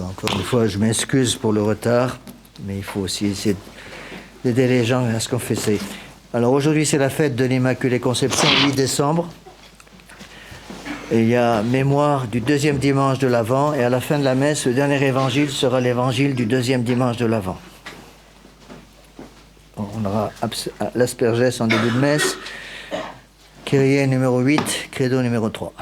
Encore une fois, je m'excuse pour le retard, mais il faut aussi essayer d'aider les gens à se confesser. Alors aujourd'hui, c'est la fête de l'Immaculée Conception, 8 décembre. Et il y a mémoire du deuxième dimanche de l'Avent, et à la fin de la messe, le dernier évangile sera l'évangile du deuxième dimanche de l'Avent. On aura l'aspergès en début de messe, Kyrie numéro 8, Credo numéro 3.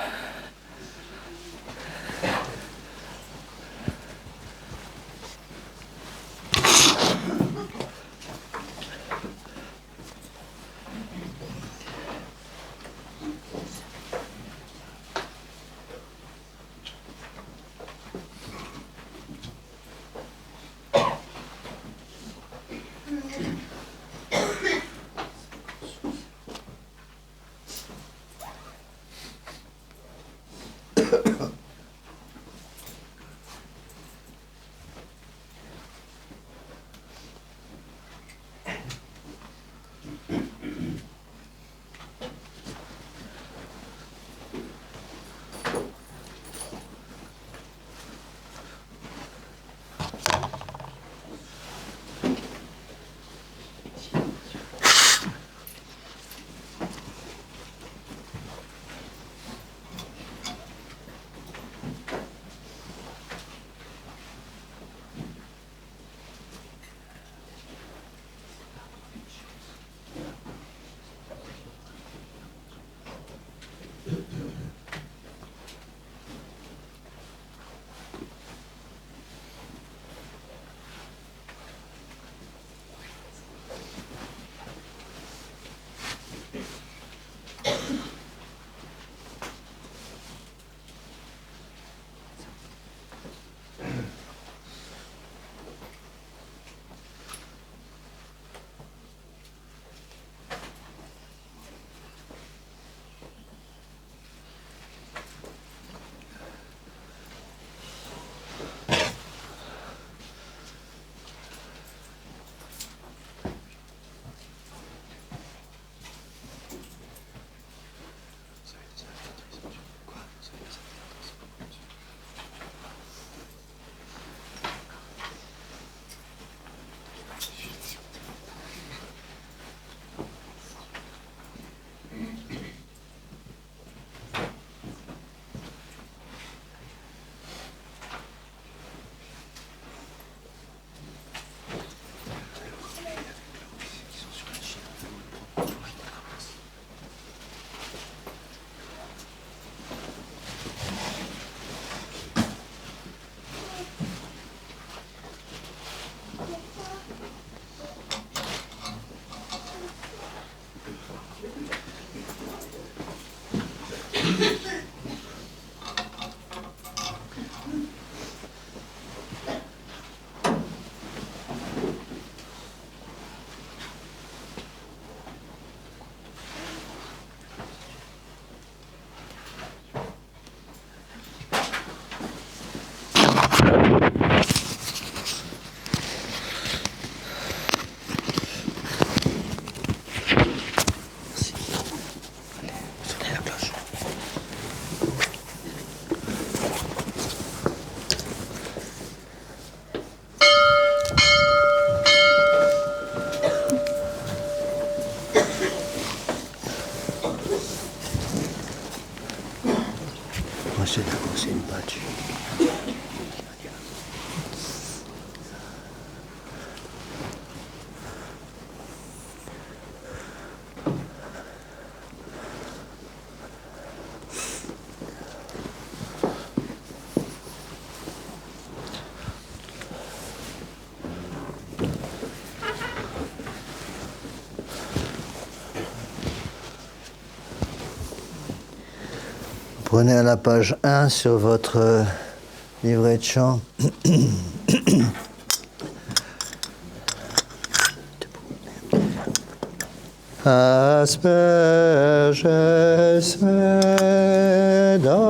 C'est d'accord, c'est une pâte. Prenez à la page 1 sur votre livret de chant. Asperges me domine.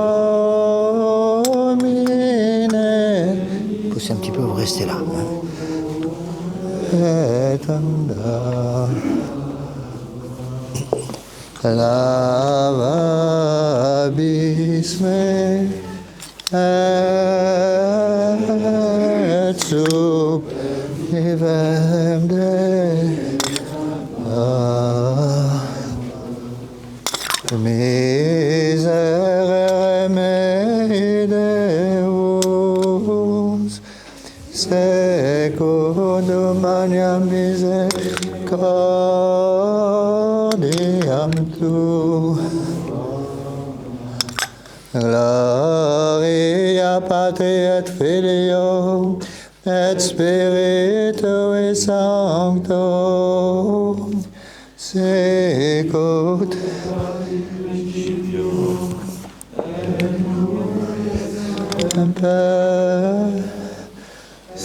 Poussez un petit peu, vous restez là. Et Lavabis me vivem de miserere mei Deus, secundum maniam misericordiam tu. Gloria Patri et Filio et Spiritui Sancto, sicut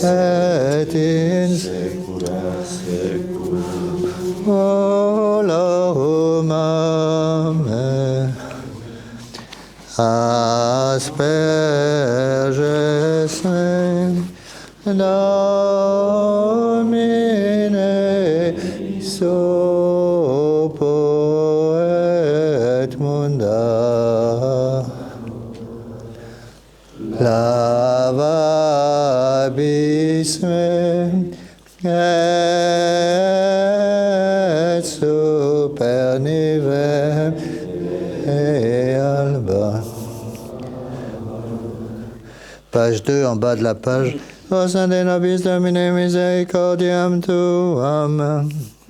et in saecula saeculorum. Amen. Asperges me, Domine, sopo et munda. Lavabis me, et super nivem et alba. Page 2, en bas de la page. Au sein des nobis Domine misericordiam tuam.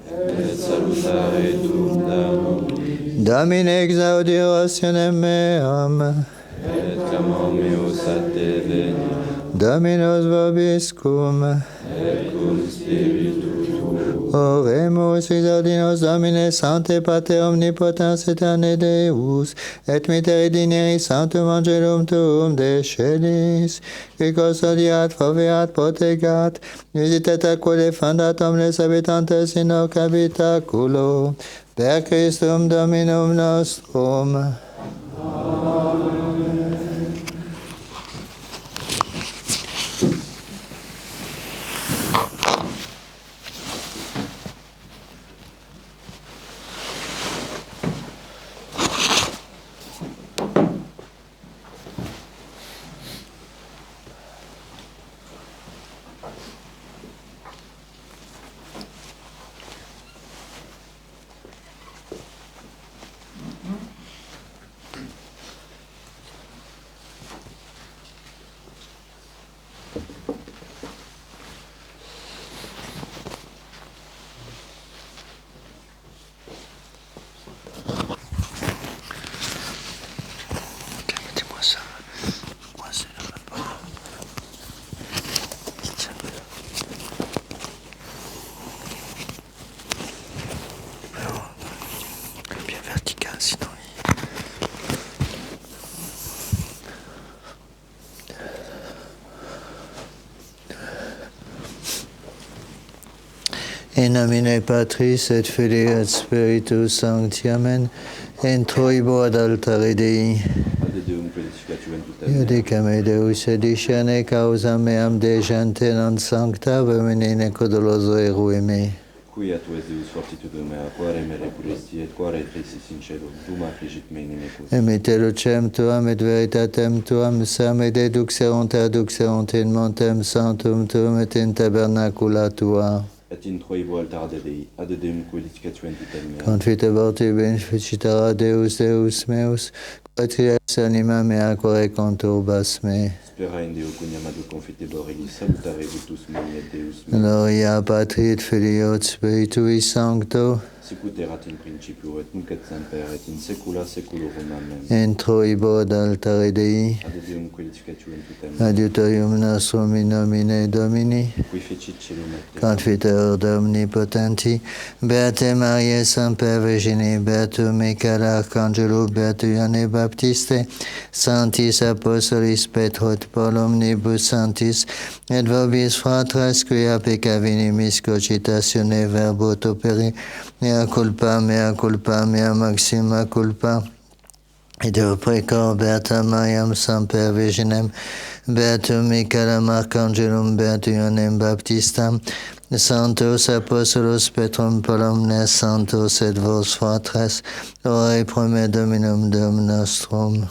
Et salutare tuum Domum, Domine exaudi orationem meam. et clamor meus ad te veniam, Dominus vobiscum. et cum spiritu tuo. Oremus exaudinos Domine Sancte Pater Omnipotens Aeterne Deus, et misericordis sanctum angelum tuum de celis, qui custodiat, foveat, protegat, visitet atque defendat omnes habitantes in hoc habitaculo, per Christum Dominum nostrum. Mettez-moi ça. Moi, c'est là-bas. Bien vertical, sinon In nomine Patris et Filii et Spiritus Sancti. Amen. Introibo ad altare Dei. Ade Deum crucificatum tutem. Iudicame Deus edicere causa meam de gente non sancta verminine codoloso erue me. Qui a tues Deus fortitudo mea, quare me repuresti, et quare cresis in cielo, dum affligit me inimicus. Emite lucem tuam et veritatem tuam, same deduxerunt adduxerunt in montem sanctum tuum et in tabernacula tua. Et introibo altar de Dei, ade Deum crucificatum tutem mea. Confitebar tibi inficitara Deus Deus meus, quatrias anima mea quare conturbas me. Spera in Deo cuniam ad confitebor egis salutare vitus mei et Deus mei. Gloria Patri et Filio et Spiritui Sancto, Sicut erat in principio et nunc et semper et in saecula saeculorum. Amen. introibo ad altare Dei. Ade Deum crucificatum tutem mea. Adiutorium nostrum in nomine Domini, Qui fecit celum et terra. Confiteor Omnipotenti, Beate Mariae Semper Virgine, Beatum Michael Arcangelo, Beatum Ioanne Baptiste, Sanctis Apostolis Petro et Paul omnibus Sanctis, et vobis fratres quia peccavinimis cogitatione verbo operi, mea culpa, mea maxima culpa. Et de precor Beata Mariam Semper Virginem, Beatum Michaelem Archangelum, Beatum Ioannem Baptistam, Sanctos Apostolos Petrum Paulum, Sanctos et vos fratres, ora pro me Dominum Deum nostrum.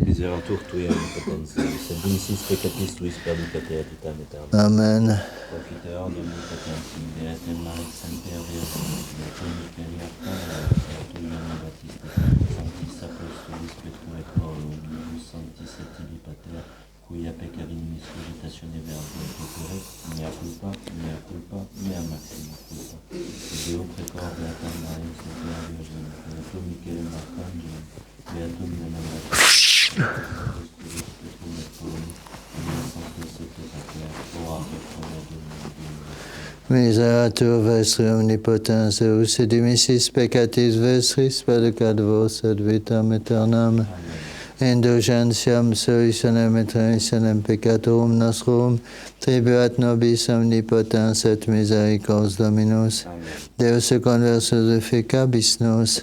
Miseratur tui omnipotentia, sed dimisis peccatis tuis perducate ad vitam aeternam. Amen. Profiteor de omnipotentia, Beatem Maris Semper Virgine, Beatum Micheli Arcangelo, Beatum Ioanne Baptiste, Sanctis Apostolis Petro et Paulum, Nobis Sanctis et Tibi Pater, cuia peccarinis cogitatione verbum procurret, mea culpa, mea maxima culpa. Deo precor Beatam Maris Semper Virgine, Beatum Micheli Arcangelo, Beatum Ioanne Baptiste, Apostolis Petro et Paulum, Nobis Sanctis et Pater, ora et pro Domini. Miseratur vestri omnipotens Deus, et dimissis peccatis vestris, perducat vos ad vitam aeternam. Indulgentiam solutionem et remissionem peccatorum nostrum, tribuat nobis omnipotens et misericordias Dominus. Deus conversus efficabis nos.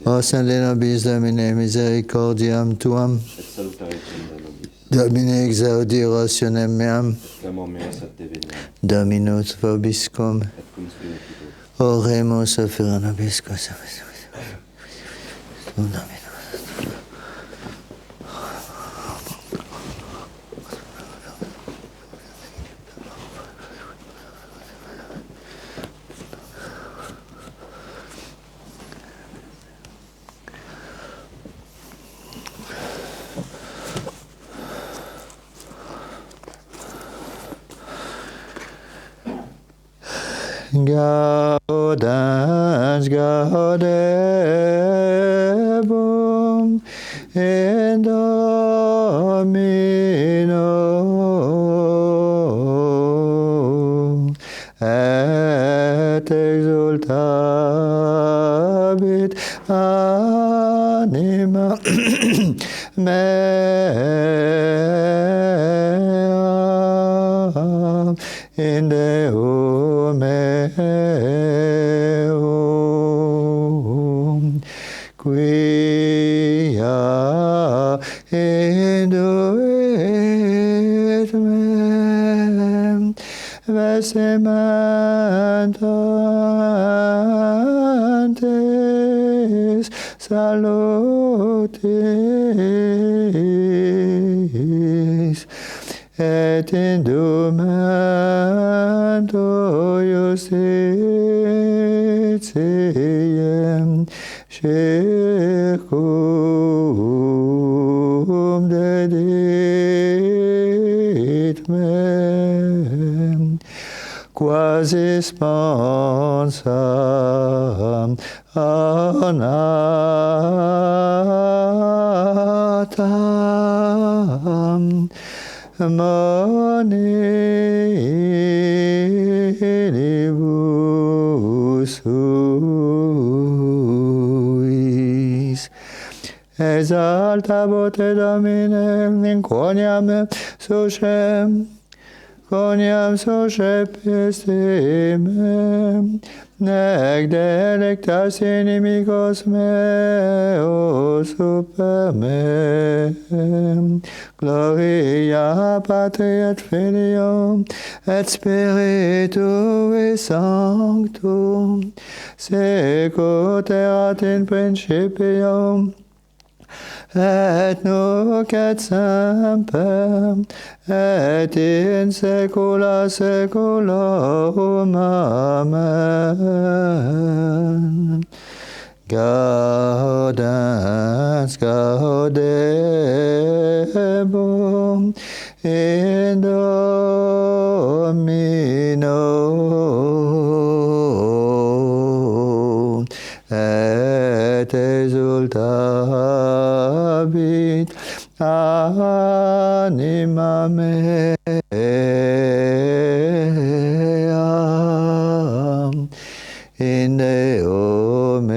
O Saint de nobis Domine misericordiam tuam. Et salutare tenda nobis. Domine exaudi orationem meam. Clamor meas ad te veniam. Dominus vobiscum. Et cum spiritu. Oremus offera nobis cosa. Domine. Gaudens gaudebum in Domino et exultabit anima mea in Deo meum, quia induit mem vestimentantes salutis, et indumento justitiae circumdedit mem, quasi sponsam ornatam monilibus suis. Exalta vote Domine, in quoniam sociem pestimem, nec delectas inimicos meos super mem. Gloria Patri et Filio et Spiritui Sanctum, sic ut erat in principio et nunc et semper et in saecula saeculorum. Amen. Gaudens gaudebum in Domino et exultabit anima mea in Deo meum,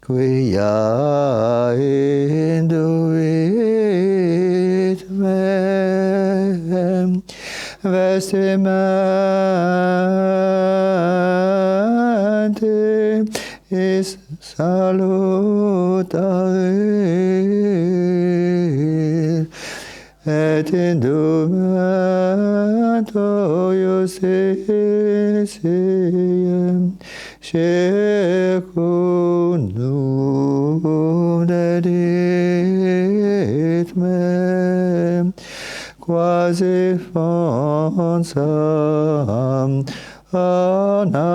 quia induit mem vestimentis salutaris, et indumento justitiae circum quasi anatam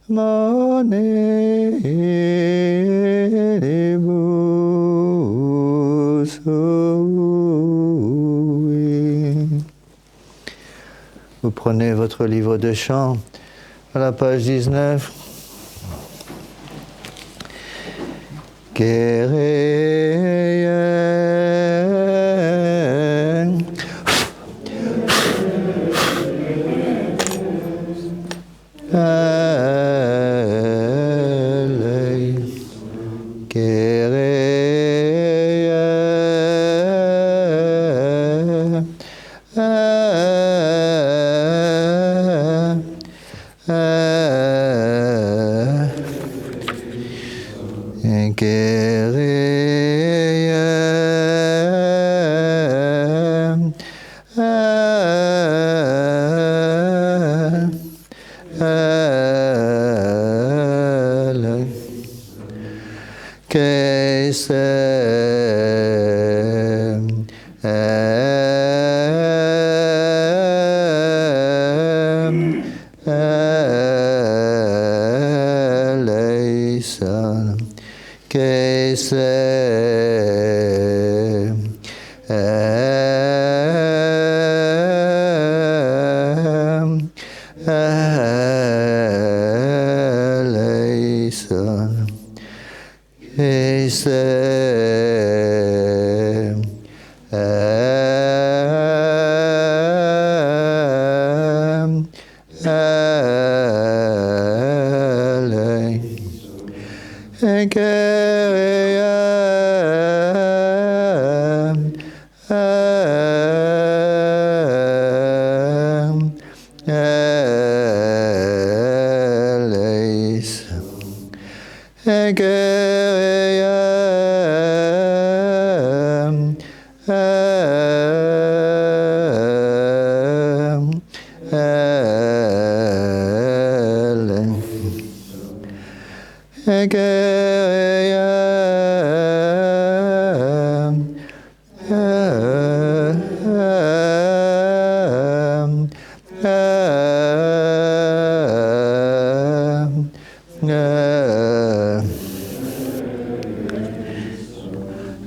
manibus sui. Vous prenez votre livre de chant à la page 19.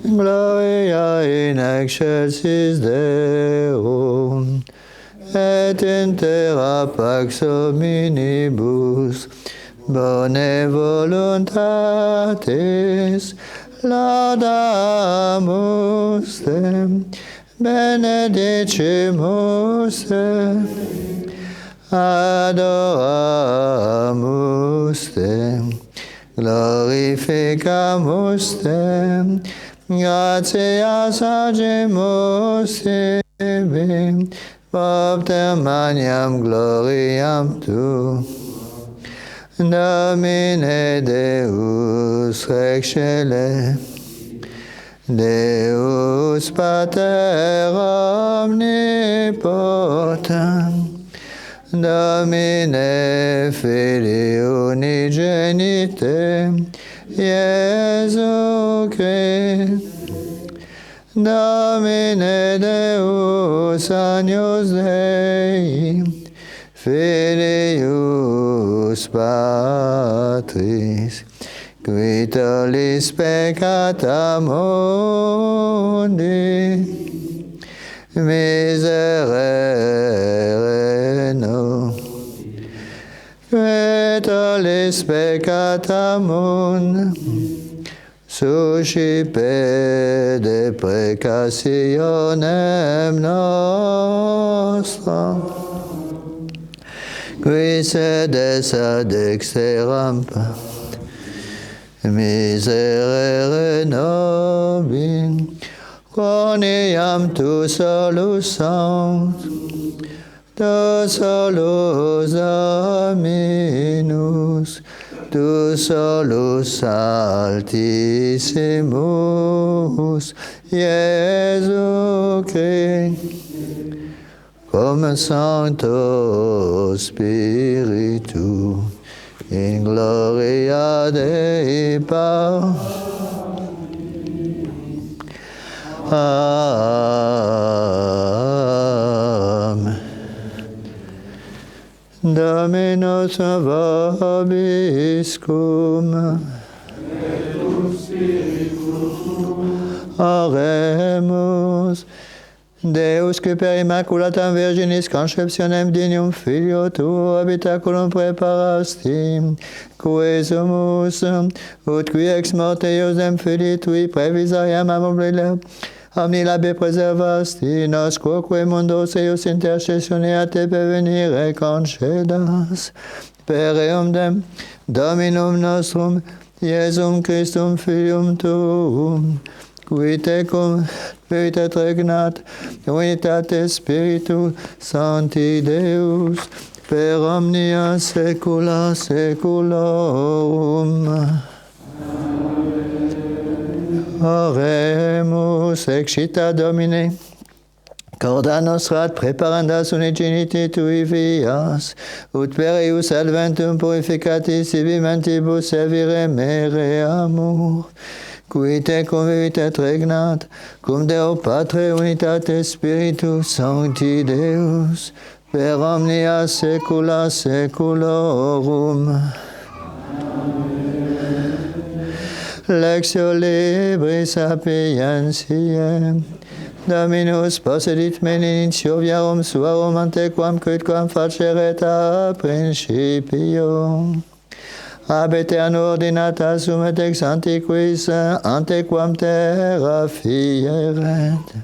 Gloria in excelsis Deo, et in terra pax hominibus, bone voluntatis, laudamus te, benedicimus te, adoramus te, glorificamus te, gratias agimus tibi, propter magnam gloriam tu. Domine Deus Rex Cele, Deus Pater omnipotent, Domine Filii unigenite, Iesu Christ, Domine Deus Agnus Dei, Filius Patris, qui tollis peccata mundi, miserere nos. Qui tollis peccata mundi, suscipe deprecationem nostram, qui sedes ad exteram miserere nobis, quoniam tu solus sunt, tu solus Dominus, tu solus Altissimus, Iesu Christ, cum Sancto Spiritu, in gloria Dei Patris. Amen. Dominus vobiscum. Oremus. Deus que per immaculatam virginis conceptionem dignum filio tuo habitaculum preparasti, qui sumus, ut qui ex morte iusem filii tui previsoriam amobile, omni labe preservasti, nos quoque mundos eius intercessione a te pervenire concedas, per eum dem Dominum nostrum, Iesum Christum Filium tuum, qui tecum veritat regnat, unitate Spiritu Sancti Deus, per omnia saecula saeculorum. Oremus, excita Domine, corda nostra ad preparandas unigeniti tui vias, ut per eius adventum purificati sibimentibus servire mere amor, qui tecum vivitat regnat, cum Deo Patre unitate Spiritus Sancti Deus, per omnia saecula saeculorum. Lectio Libris Sapientiae. Dominus possedit me in initio viarum suarum antequam quidquam faceret a principio. Ab aeterno ordinata sum et ex antiquis antequam terra fieret.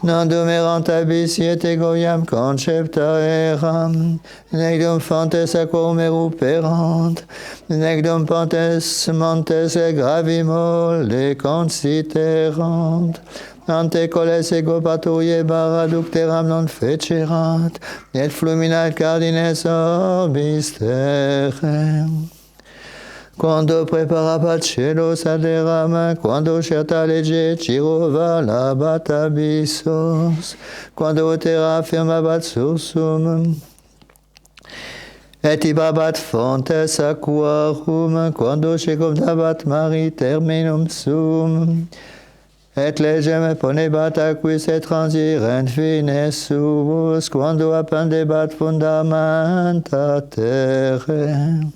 Non dumerant abissi et egoiam concepta eram, nec dum fontes aquarum eruperant, nec dum pontes montes gravimo le considerant. Ante coles ego patuie baraducteram non fecerat, et fluminat cardines orbis terrem. Quando preparabat celos aderam, quando certa lege cirova labat abyssos, quando terra firmabat sursum, et ibabat fontes aquarum, quando secundabat mari terminum sum, et legem ponebat aquis et transirent fines suos, quando appendebat fundamenta terrae.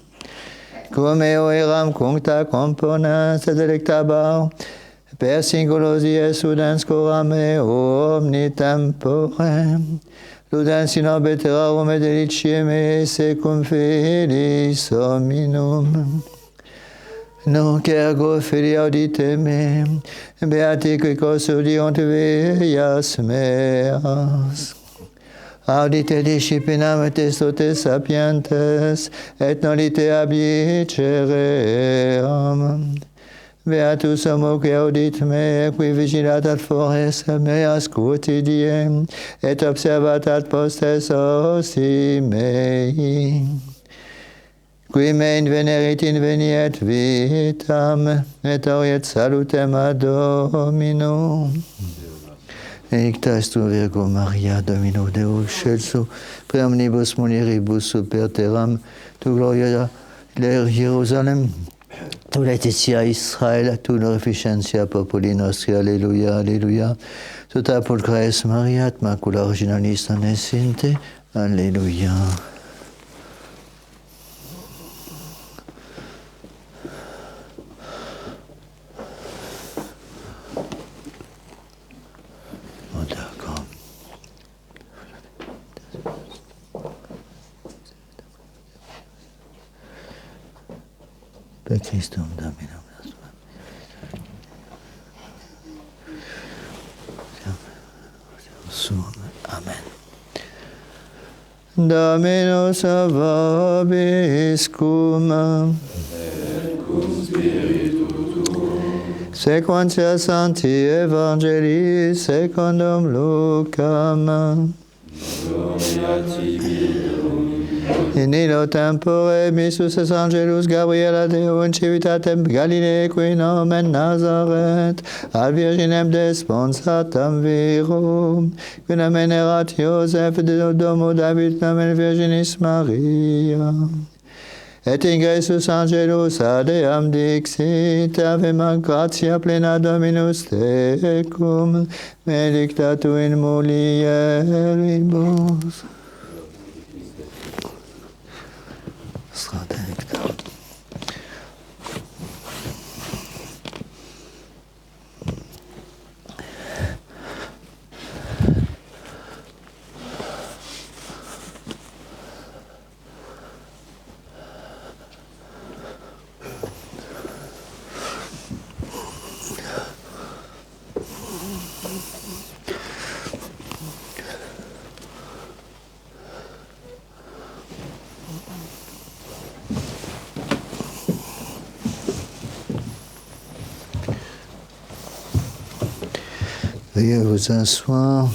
Cum eo eram cuncta componens et delectabar, per singulos ies udens coram eo omni tempore, ludens in orbe terrarum et deliciem secum filis hominum. Nunc ergo filii audite me, beati qui custodiunt vias meas. Audite disciplinam et estote sapientes, et nolite abiceream. Beatus homo qui audit me, qui vigilat ad fores meas quotidiem, et observat ad postes ossi mei. Qui me invenerit inveniet vitam, et auriet salutem ad Domino. Benedicta est tu Virgo Maria, Domino Deus excelso, pre omnibus mulieribus super terram, tu gloria Jerusalem, tu laetitia Israel, tu glorificentia populi nostri, alleluia, alleluia. Tuta pulcra es Maria, et macula originalis non essente, alleluia. Per Christum Dominum nostrum. Amen. Dominus vobiscum. Et cum spiritu tuo. Sequentia Sancti Evangelii secundum Lucam. Gloria tibi. In illo tempore missus es angelus Gabriela Deo in civitatem Galilee qui nomen Nazaret, ad virginem desponsatam viro, qui nomen erat Iosef de domo David nomen Virginis Maria. et ingressus angelus adeam dixit, Ave Maria, gratia plena Dominus tecum, benedicta tu in mulieribus. Veuillez vous asseoir.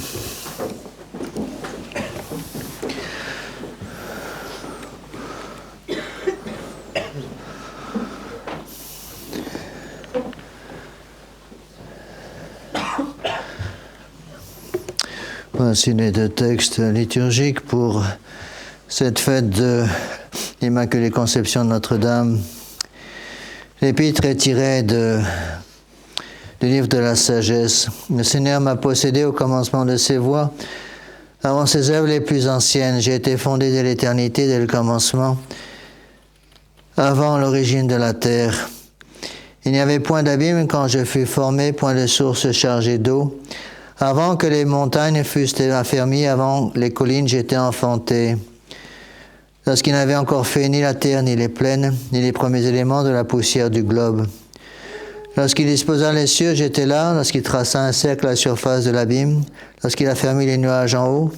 Voici les deux textes liturgiques pour cette fête de l'Immaculée Conception de Notre-Dame. L'épître est tirée du livre de la sagesse. Le Seigneur m'a possédé au commencement de ses voies. Avant ses œuvres les plus anciennes, j'ai été fondé dès l'éternité, dès le commencement, avant l'origine de la terre. Il n'y avait point d'abîme quand je fus formé, point de source chargée d'eau. Avant que les montagnes fussent affermies, avant les collines, j'étais enfanté. Lorsqu'il n'avait encore fait ni la terre, ni les plaines, ni les premiers éléments de la poussière du globe. Lorsqu'il disposa les cieux, j'étais là. Lorsqu'il traça un cercle à la surface de l'abîme, lorsqu'il a fermé les nuages en haut,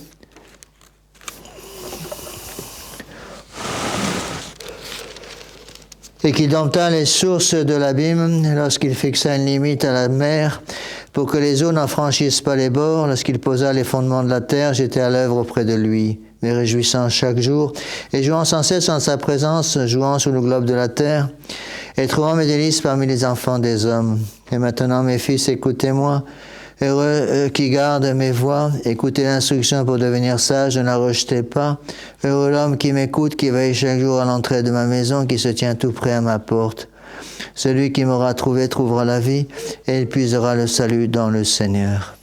et qu'il dompta les sources de l'abîme, lorsqu'il fixa une limite à la mer, pour que les eaux n'en franchissent pas les bords, lorsqu'il posa les fondements de la terre, j'étais à l'œuvre auprès de lui, me réjouissant chaque jour, et jouant sans cesse en sa présence, jouant sous le globe de la terre, et trouvant mes délices parmi les enfants des hommes. Et maintenant, mes fils, écoutez-moi, heureux eux qui gardent mes voies, écoutez l'instruction pour devenir sage, ne la rejetez pas. Heureux l'homme qui m'écoute, qui veille chaque jour à l'entrée de ma maison, qui se tient tout près à ma porte. Celui qui m'aura trouvé trouvera la vie, et il puisera le salut dans le Seigneur.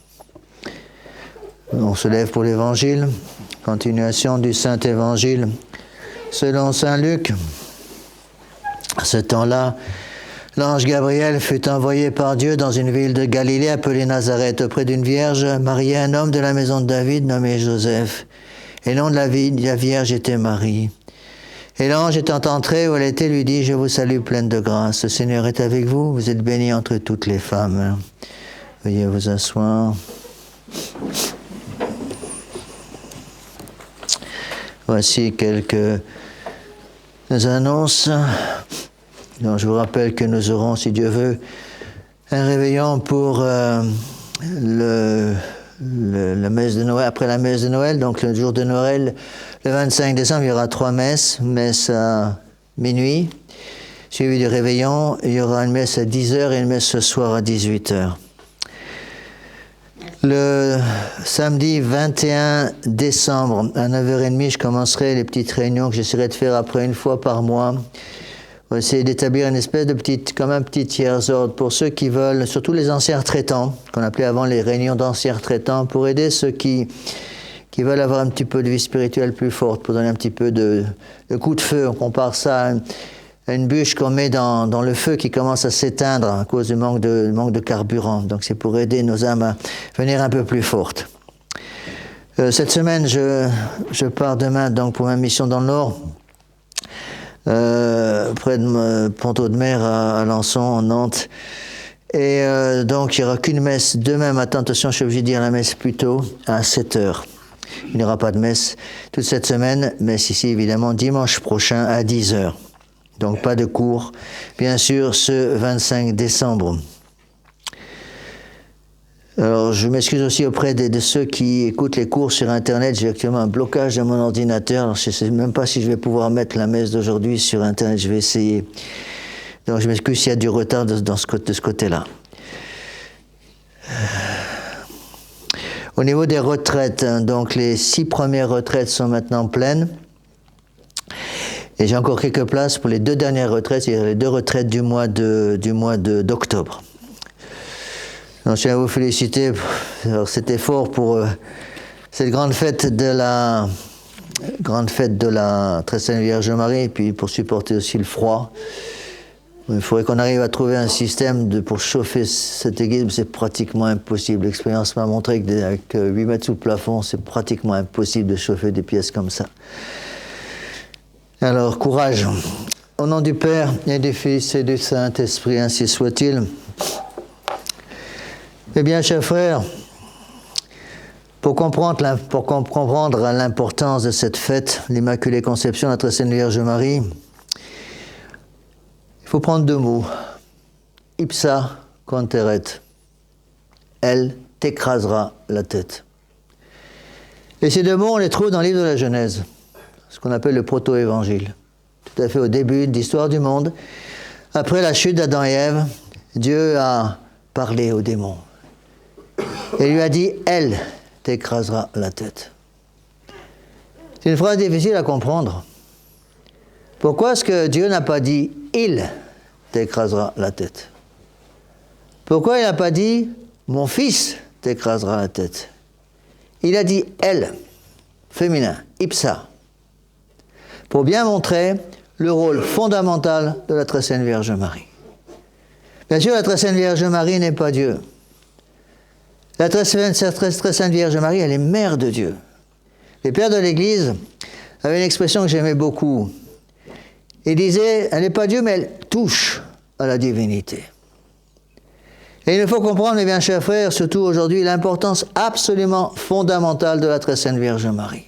On se lève pour l'Évangile. Continuation du Saint-Évangile selon Saint Luc. À ce temps-là, l'ange Gabriel fut envoyé par Dieu dans une ville de Galilée appelée Nazareth, auprès d'une vierge mariée à un homme de la maison de David nommé Joseph. Et le nom de la vierge était Marie. Et l'ange étant entré où elle était, lui dit, « Je vous salue pleine de grâce. Le Seigneur est avec vous. Vous êtes bénie entre toutes les femmes. » Veuillez vous asseoir. Voici quelques annonces. Donc, je vous rappelle que nous aurons, si Dieu veut, un réveillon pour la messe de Noël, après la messe de Noël, donc le jour de Noël, le 25 décembre, il y aura 3 messes, messe à minuit, suivi du réveillon, il y aura une messe à 10h et une messe ce soir à 18h. Le samedi 21 décembre, à 9h30, je commencerai les petites réunions que j'essaierai de faire après une fois par mois. On va essayer d'établir une espèce de comme un petit tiers-ordre pour ceux qui veulent, surtout les anciens retraitants, qu'on appelait avant les réunions d'anciens retraitants, pour aider ceux qui veulent avoir un petit peu de vie spirituelle plus forte, pour donner un petit peu de coup de feu. On compare ça à une bûche qu'on met dans le feu qui commence à s'éteindre à cause du manque de carburant. Donc c'est pour aider nos âmes à venir un peu plus fortes. Cette semaine, je pars demain donc pour ma mission dans le Nord, près de Ponto-de-Mer à Alençon, en Nantes. Et donc il n'y aura qu'une messe demain matin. Attention, je suis obligé de dire la messe plus tôt, à 7h. Il n'y aura pas de messe toute cette semaine, messe ici évidemment dimanche prochain à 10h. Donc pas de cours, bien sûr, ce 25 décembre. Alors je m'excuse aussi auprès de ceux qui écoutent les cours sur Internet. J'ai actuellement un blocage de mon ordinateur. Alors, je ne sais même pas si je vais pouvoir mettre la messe d'aujourd'hui sur Internet. Je vais essayer. Donc je m'excuse s'il y a du retard de ce côté-là. Au niveau des retraites, donc les 6 premières retraites sont maintenant pleines. Et j'ai encore quelques places pour les 2 dernières retraites, c'est-à-dire les 2 retraites du mois d'octobre. Donc, je tiens à vous féliciter pour cet effort pour cette grande fête de la Très Sainte Vierge Marie, et puis pour supporter aussi le froid. Il faudrait qu'on arrive à trouver un système pour chauffer cette église, mais c'est pratiquement impossible. L'expérience m'a montré qu'avec 8 mètres sous le plafond, c'est pratiquement impossible de chauffer des pièces comme ça. Alors, courage. Au nom du Père et du Fils et du Saint-Esprit, ainsi soit-il. Eh bien, chers frères, pour comprendre l'importance de cette fête, l'Immaculée Conception de la Très Sainte Vierge Marie, il faut prendre 2 mots. Ipsa conteret. Elle t'écrasera la tête. Et ces 2 mots, on les trouve dans le livre de la Genèse, ce qu'on appelle le proto-évangile. Tout à fait au début de l'histoire du monde. Après la chute d'Adam et Ève, Dieu a parlé au démon. Et lui a dit, elle t'écrasera la tête. C'est une phrase difficile à comprendre. Pourquoi est-ce que Dieu n'a pas dit « il t'écrasera la tête » ? Pourquoi il n'a pas dit « mon fils t'écrasera la tête » ? Il a dit « elle », féminin, « ipsa », pour bien montrer le rôle fondamental de la Très Sainte Vierge Marie. Bien sûr, la Très Sainte Vierge Marie n'est pas Dieu. La Très Sainte Vierge Marie, elle est mère de Dieu. Les pères de l'Église avaient une expression que j'aimais beaucoup. Il disait, elle n'est pas Dieu, mais elle touche à la divinité. Et il faut comprendre, mes bien chers frères, surtout aujourd'hui, l'importance absolument fondamentale de la Très Sainte Vierge Marie.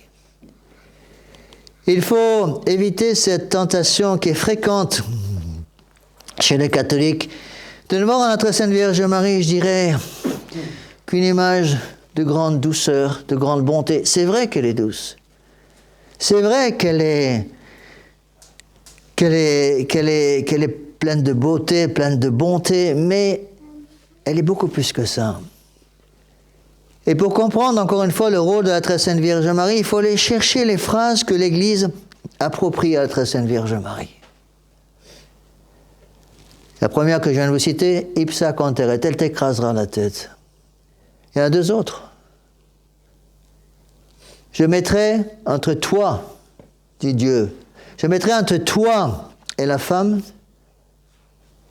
Il faut éviter cette tentation qui est fréquente chez les catholiques de ne voir en la Très Sainte Vierge Marie, je dirais, qu'une image de grande douceur, de grande bonté. C'est vrai qu'elle est douce. C'est vrai qu'elle est pleine de beauté, pleine de bonté, mais elle est beaucoup plus que ça. Et pour comprendre encore une fois le rôle de la Très Sainte Vierge Marie, il faut aller chercher les phrases que l'Église approprie à la Très Sainte Vierge Marie. La première que je viens de vous citer, ipsa conteret, elle t'écrasera la tête. Il y en a 2 autres. Je mettrai entre toi, dit Dieu, je mettrai entre toi et la femme,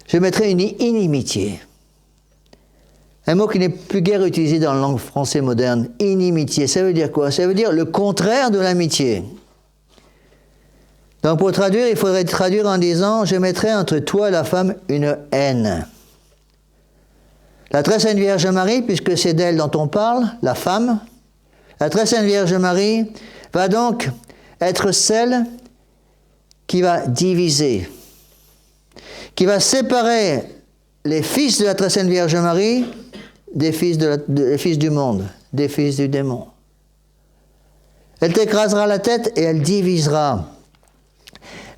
je mettrai une inimitié. Un mot qui n'est plus guère utilisé dans la langue française moderne. Inimitié, ça veut dire quoi ? Ça veut dire le contraire de l'amitié. Donc pour traduire, il faudrait traduire en disant « Je mettrai entre toi et la femme une haine ». La Très Sainte Vierge Marie, puisque c'est d'elle dont on parle, la femme, la Très Sainte Vierge Marie va donc être celle qui va diviser, qui va séparer les fils de la Très Sainte Vierge Marie des fils du monde, des fils du démon. Elle t'écrasera la tête et elle divisera.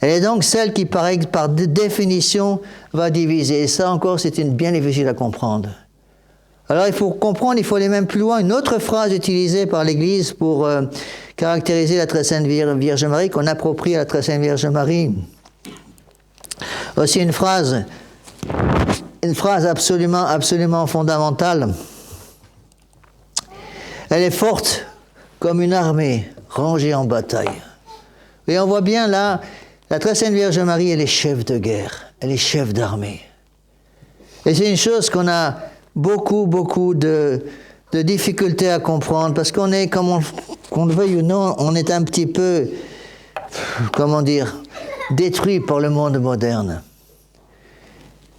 Elle est donc celle qui, par définition, va diviser. Et ça encore, c'est bien difficile à comprendre. Alors il faut comprendre, il faut aller même plus loin. Une autre phrase utilisée par l'Église pour caractériser la Très Sainte Vierge Marie, qu'on approprie à la Très Sainte Vierge Marie. Aussi une phrase absolument fondamentale. Elle est forte comme une armée rangée en bataille. Et on voit bien là, la Très Sainte Vierge Marie, elle est chef de guerre, elle est chef d'armée. Et c'est une chose qu'on a beaucoup de difficultés à comprendre, parce qu'on est, qu'on le veuille ou non, on est un petit peu, détruit par le monde moderne.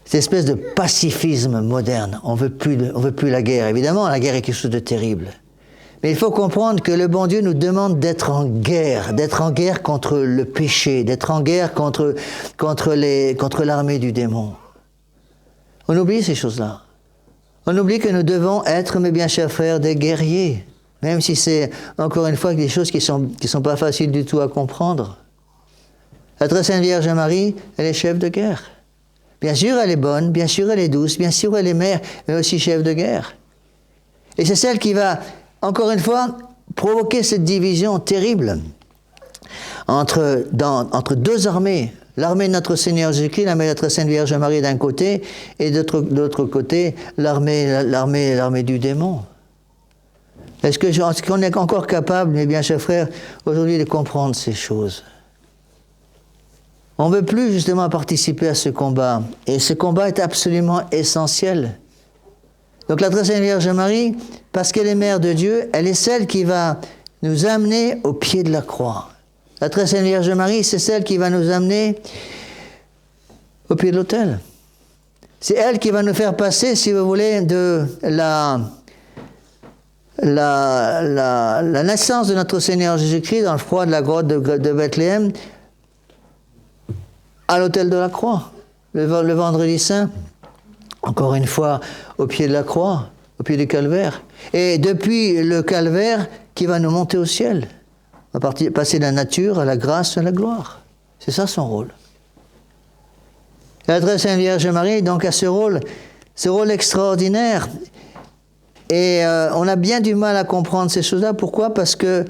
Cette espèce de pacifisme moderne. On veut plus la guerre. Évidemment, la guerre est quelque chose de terrible. Mais il faut comprendre que le bon Dieu nous demande d'être en guerre contre le péché, d'être en guerre contre l'armée du démon. On oublie ces choses-là. On oublie que nous devons être, mes bien chers frères, des guerriers, même si c'est, encore une fois, des choses qui sont pas faciles du tout à comprendre. La Très Sainte Vierge Marie, elle est chef de guerre. Bien sûr, elle est bonne, bien sûr, elle est douce, bien sûr, elle est mère, mais aussi chef de guerre. Et c'est celle qui va, encore une fois, provoquer cette division terrible entre deux armées. L'armée de notre Seigneur Jésus-Christ, l'armée de notre Sainte Vierge Marie d'un côté, et de l'autre côté, l'armée du démon. Est-ce qu'on est encore capable, mes bien chers frères, aujourd'hui de comprendre ces choses? On ne veut plus justement participer à ce combat. Et ce combat est absolument essentiel. Donc la très Sainte Vierge Marie, parce qu'elle est mère de Dieu, elle est celle qui va nous amener au pied de la croix. La très Sainte Vierge Marie, c'est celle qui va nous amener au pied de l'autel. C'est elle qui va nous faire passer, si vous voulez, de la naissance de notre Seigneur Jésus-Christ dans le froid de la grotte de Bethléem à l'autel de la croix, le vendredi saint, encore une fois au pied de la croix, au pied du calvaire. Et depuis le calvaire qui va nous monter au ciel, on va passer de la nature à la grâce, à la gloire. C'est ça son rôle. Et la très Sainte Vierge Marie donc a ce rôle extraordinaire. Et on a bien du mal à comprendre ces choses-là. Pourquoi? Parce que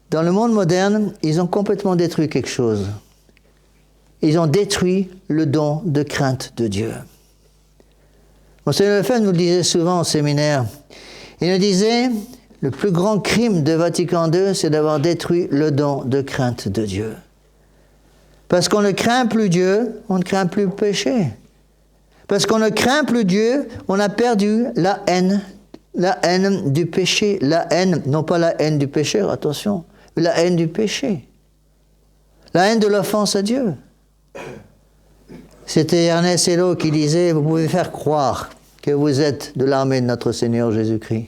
dans le monde moderne, ils ont complètement détruit quelque chose. Ils ont détruit le don de crainte de Dieu. Monseigneur Lefebvre nous le disait souvent au séminaire. Il nous disait, le plus grand crime de Vatican II, c'est d'avoir détruit le don de crainte de Dieu. Parce qu'on ne craint plus Dieu, on ne craint plus le péché. Parce qu'on ne craint plus Dieu, on a perdu la haine du péché. La haine, non pas la haine du pécheur, attention, mais la haine du péché. La haine de l'offense à Dieu. C'était Ernest Hello qui disait, vous pouvez faire croire que vous êtes de l'armée de notre Seigneur Jésus-Christ.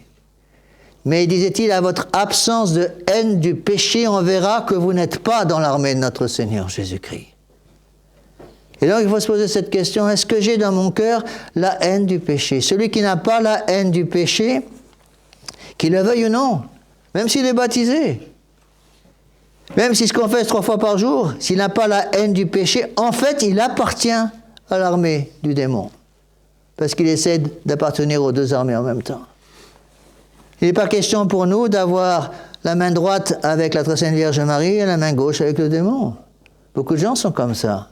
Mais disait-il, à votre absence de haine du péché, on verra que vous n'êtes pas dans l'armée de notre Seigneur Jésus-Christ. Et donc il faut se poser cette question, est-ce que j'ai dans mon cœur la haine du péché? Celui qui n'a pas la haine du péché, qu'il le veuille ou non, même s'il est baptisé, même s'il se confesse 3 fois par jour, s'il n'a pas la haine du péché, en fait, il appartient à l'armée du démon. Parce qu'il essaie d'appartenir aux deux armées en même temps. Il n'est pas question pour nous d'avoir la main droite avec la très Sainte Vierge Marie et la main gauche avec le démon. Beaucoup de gens sont comme ça.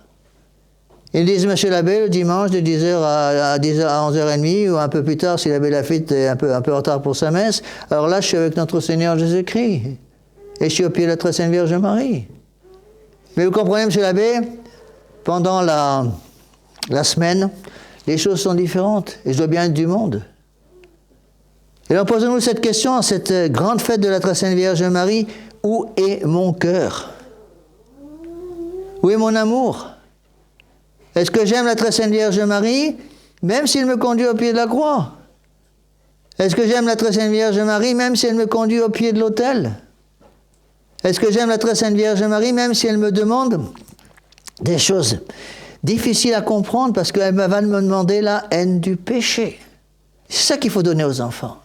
Ils disent, monsieur l'abbé, le dimanche de 10h à 11h30, ou un peu plus tard, si l'abbé Lafitte est un peu en retard pour sa messe, alors là, je suis avec notre Seigneur Jésus-Christ. Et je suis au pied de la très Sainte Vierge Marie. Mais vous comprenez, monsieur l'abbé, pendant la semaine, les choses sont différentes. Et je dois bien être du monde. Et alors posons-nous cette question, à cette grande fête de la très Sainte Vierge Marie, où est mon cœur? Où est mon amour? Est-ce que j'aime la très Sainte Vierge Marie, même s'il me conduit au pied de la croix? Est-ce que j'aime la très Sainte Vierge Marie, même si elle me conduit au pied de l'autel? Est-ce que j'aime la très Sainte Vierge Marie, même si elle me demande des choses difficiles à comprendre, parce qu'elle va me demander la haine du péché? C'est ça qu'il faut donner aux enfants.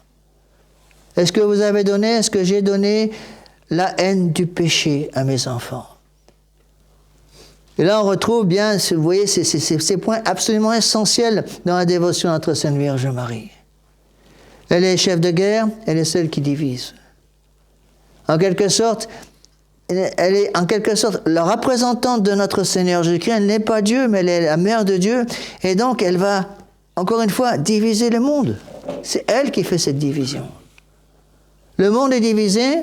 Est-ce que vous avez donné, est-ce que j'ai donné la haine du péché à mes enfants? Et là, on retrouve bien, vous voyez, ces points absolument essentiels dans la dévotion à notre Sainte Vierge Marie. Elle est chef de guerre, elle est celle qui divise. En quelque sorte, elle est en quelque sorte la représentante de notre Seigneur Jésus-Christ. Elle n'est pas Dieu, mais elle est la mère de Dieu. Et donc, elle va, encore une fois, diviser le monde. C'est elle qui fait cette division. Le monde est divisé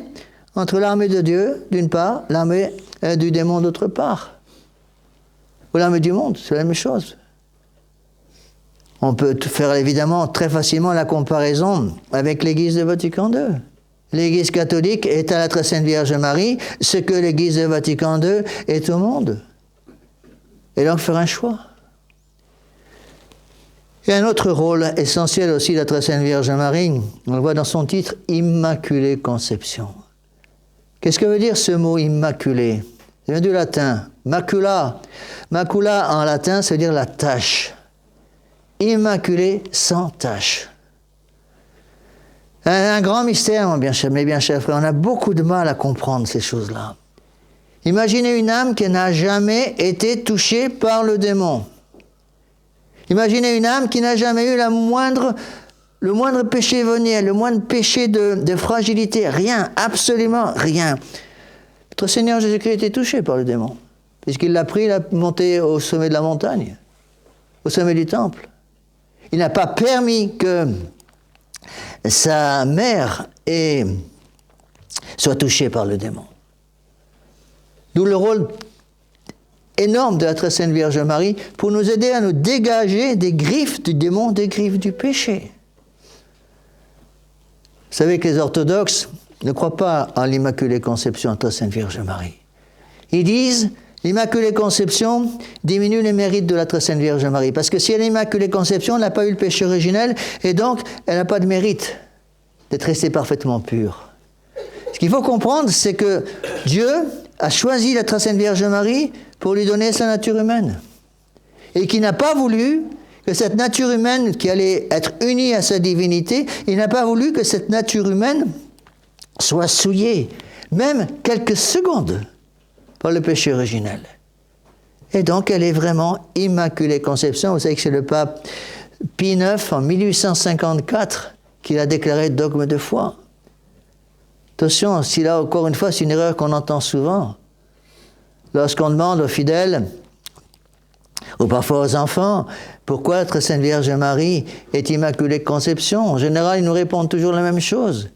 entre l'armée de Dieu, d'une part, l'armée du démon, d'autre part. Ou l'armée du monde, c'est la même chose. On peut faire évidemment très facilement la comparaison avec l'Église de Vatican II. L'Église catholique est à la très Sainte Vierge Marie ce que l'Église de Vatican II est au monde. Et donc faire un choix. Et un autre rôle essentiel aussi de la très Sainte Vierge Marie, on le voit dans son titre, Immaculée Conception. Qu'est-ce que veut dire ce mot immaculé? Ça vient du latin, macula. Macula en latin, ça veut dire la tache. Immaculée, sans tache. Un grand mystère, mes bien chers frères. On a beaucoup de mal à comprendre ces choses-là. Imaginez une âme qui n'a jamais été touchée par le démon. Imaginez une âme qui n'a jamais eu le moindre péché veniel, le moindre péché de fragilité. Rien, absolument rien. Notre Seigneur Jésus-Christ était touché par le démon, puisqu'il l'a pris, il l'a monté au sommet de la montagne, au sommet du temple. Il n'a pas permis que sa mère soit touchée par le démon. D'où le rôle énorme de la très sainte Vierge Marie pour nous aider à nous dégager des griffes du démon, des griffes du péché. Vous savez que les orthodoxes ne croient pas en l'Immaculée Conception de la très sainte Vierge Marie. Ils disent l'Immaculée Conception diminue les mérites de la très sainte Vierge Marie, parce que si elle est l'Immaculée Conception, elle n'a pas eu le péché originel, et donc elle n'a pas de mérite d'être restée parfaitement pure. Ce qu'il faut comprendre, c'est que Dieu a choisi la très sainte Vierge Marie pour lui donner sa nature humaine, et qu'il n'a pas voulu que cette nature humaine qui allait être unie à sa divinité, il n'a pas voulu que cette nature humaine soit souillée, même quelques secondes, par le péché originel. Et donc, elle est vraiment Immaculée Conception. Vous savez que c'est le pape Pie IX, en 1854, qui l'a déclaré dogme de foi. Attention, si là, encore une fois, c'est une erreur qu'on entend souvent. Lorsqu'on demande aux fidèles, ou parfois aux enfants, pourquoi la très sainte Vierge Marie est Immaculée Conception, en général, ils nous répondent toujours la même chose.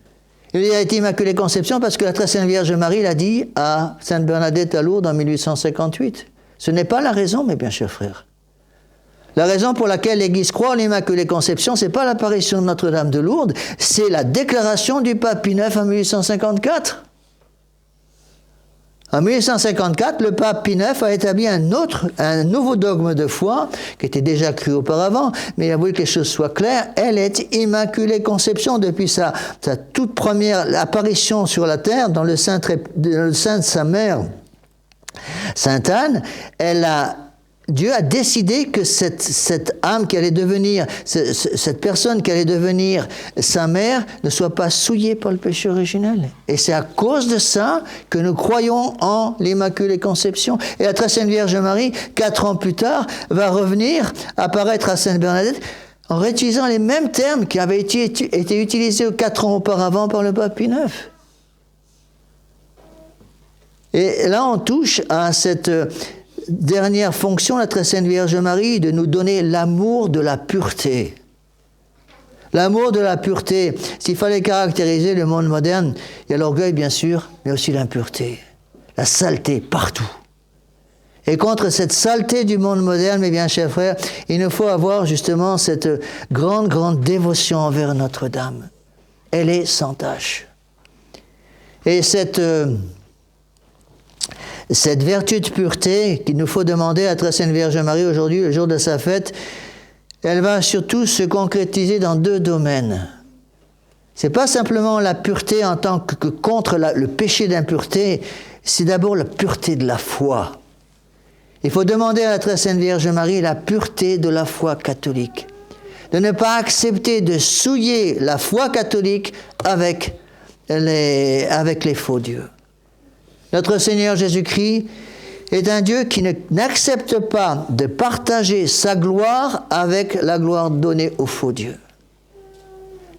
Il a été Immaculée Conception parce que la très sainte Vierge Marie l'a dit à Sainte Bernadette à Lourdes en 1858. Ce n'est pas la raison, mes bien chers frères. La raison pour laquelle l'Église croit en l'Immaculée Conception, ce n'est pas l'apparition de Notre-Dame de Lourdes, c'est la déclaration du pape Pie IX en 1854. En 1854, le pape Pie IX a établi un nouveau dogme de foi, qui était déjà cru auparavant, mais il a voulu que les choses soient claires. Elle est Immaculée Conception depuis sa toute première apparition sur la terre, dans le sein de sa mère, Sainte Anne. Dieu a décidé que cette âme qui allait devenir, cette personne qui allait devenir sa mère, ne soit pas souillée par le péché originel. Et c'est à cause de ça que nous croyons en l'Immaculée Conception. Et la très sainte Vierge Marie, 4 ans plus tard, va revenir apparaître à Sainte Bernadette en réutilisant les mêmes termes qui avaient été utilisés 4 ans auparavant par le pape Pie IX. Et là, on touche à cette dernière fonction, la très sainte Vierge Marie, de nous donner l'amour de la pureté. L'amour de la pureté. S'il fallait caractériser le monde moderne, il y a l'orgueil, bien sûr, mais aussi l'impureté, la saleté partout. Et contre cette saleté du monde moderne, mes bien chers frères, il nous faut avoir justement cette grande, grande dévotion envers Notre-Dame. Elle est sans tache. Et cette vertu de pureté qu'il nous faut demander à la très sainte Vierge Marie aujourd'hui, le jour de sa fête, elle va surtout se concrétiser dans 2 domaines. C'est pas simplement la pureté en tant que contre le péché d'impureté, c'est d'abord la pureté de la foi. Il faut demander à la très sainte Vierge Marie la pureté de la foi catholique. De ne pas accepter de souiller la foi catholique avec les faux dieux. Notre Seigneur Jésus-Christ est un Dieu qui n'accepte pas de partager sa gloire avec la gloire donnée aux faux dieux.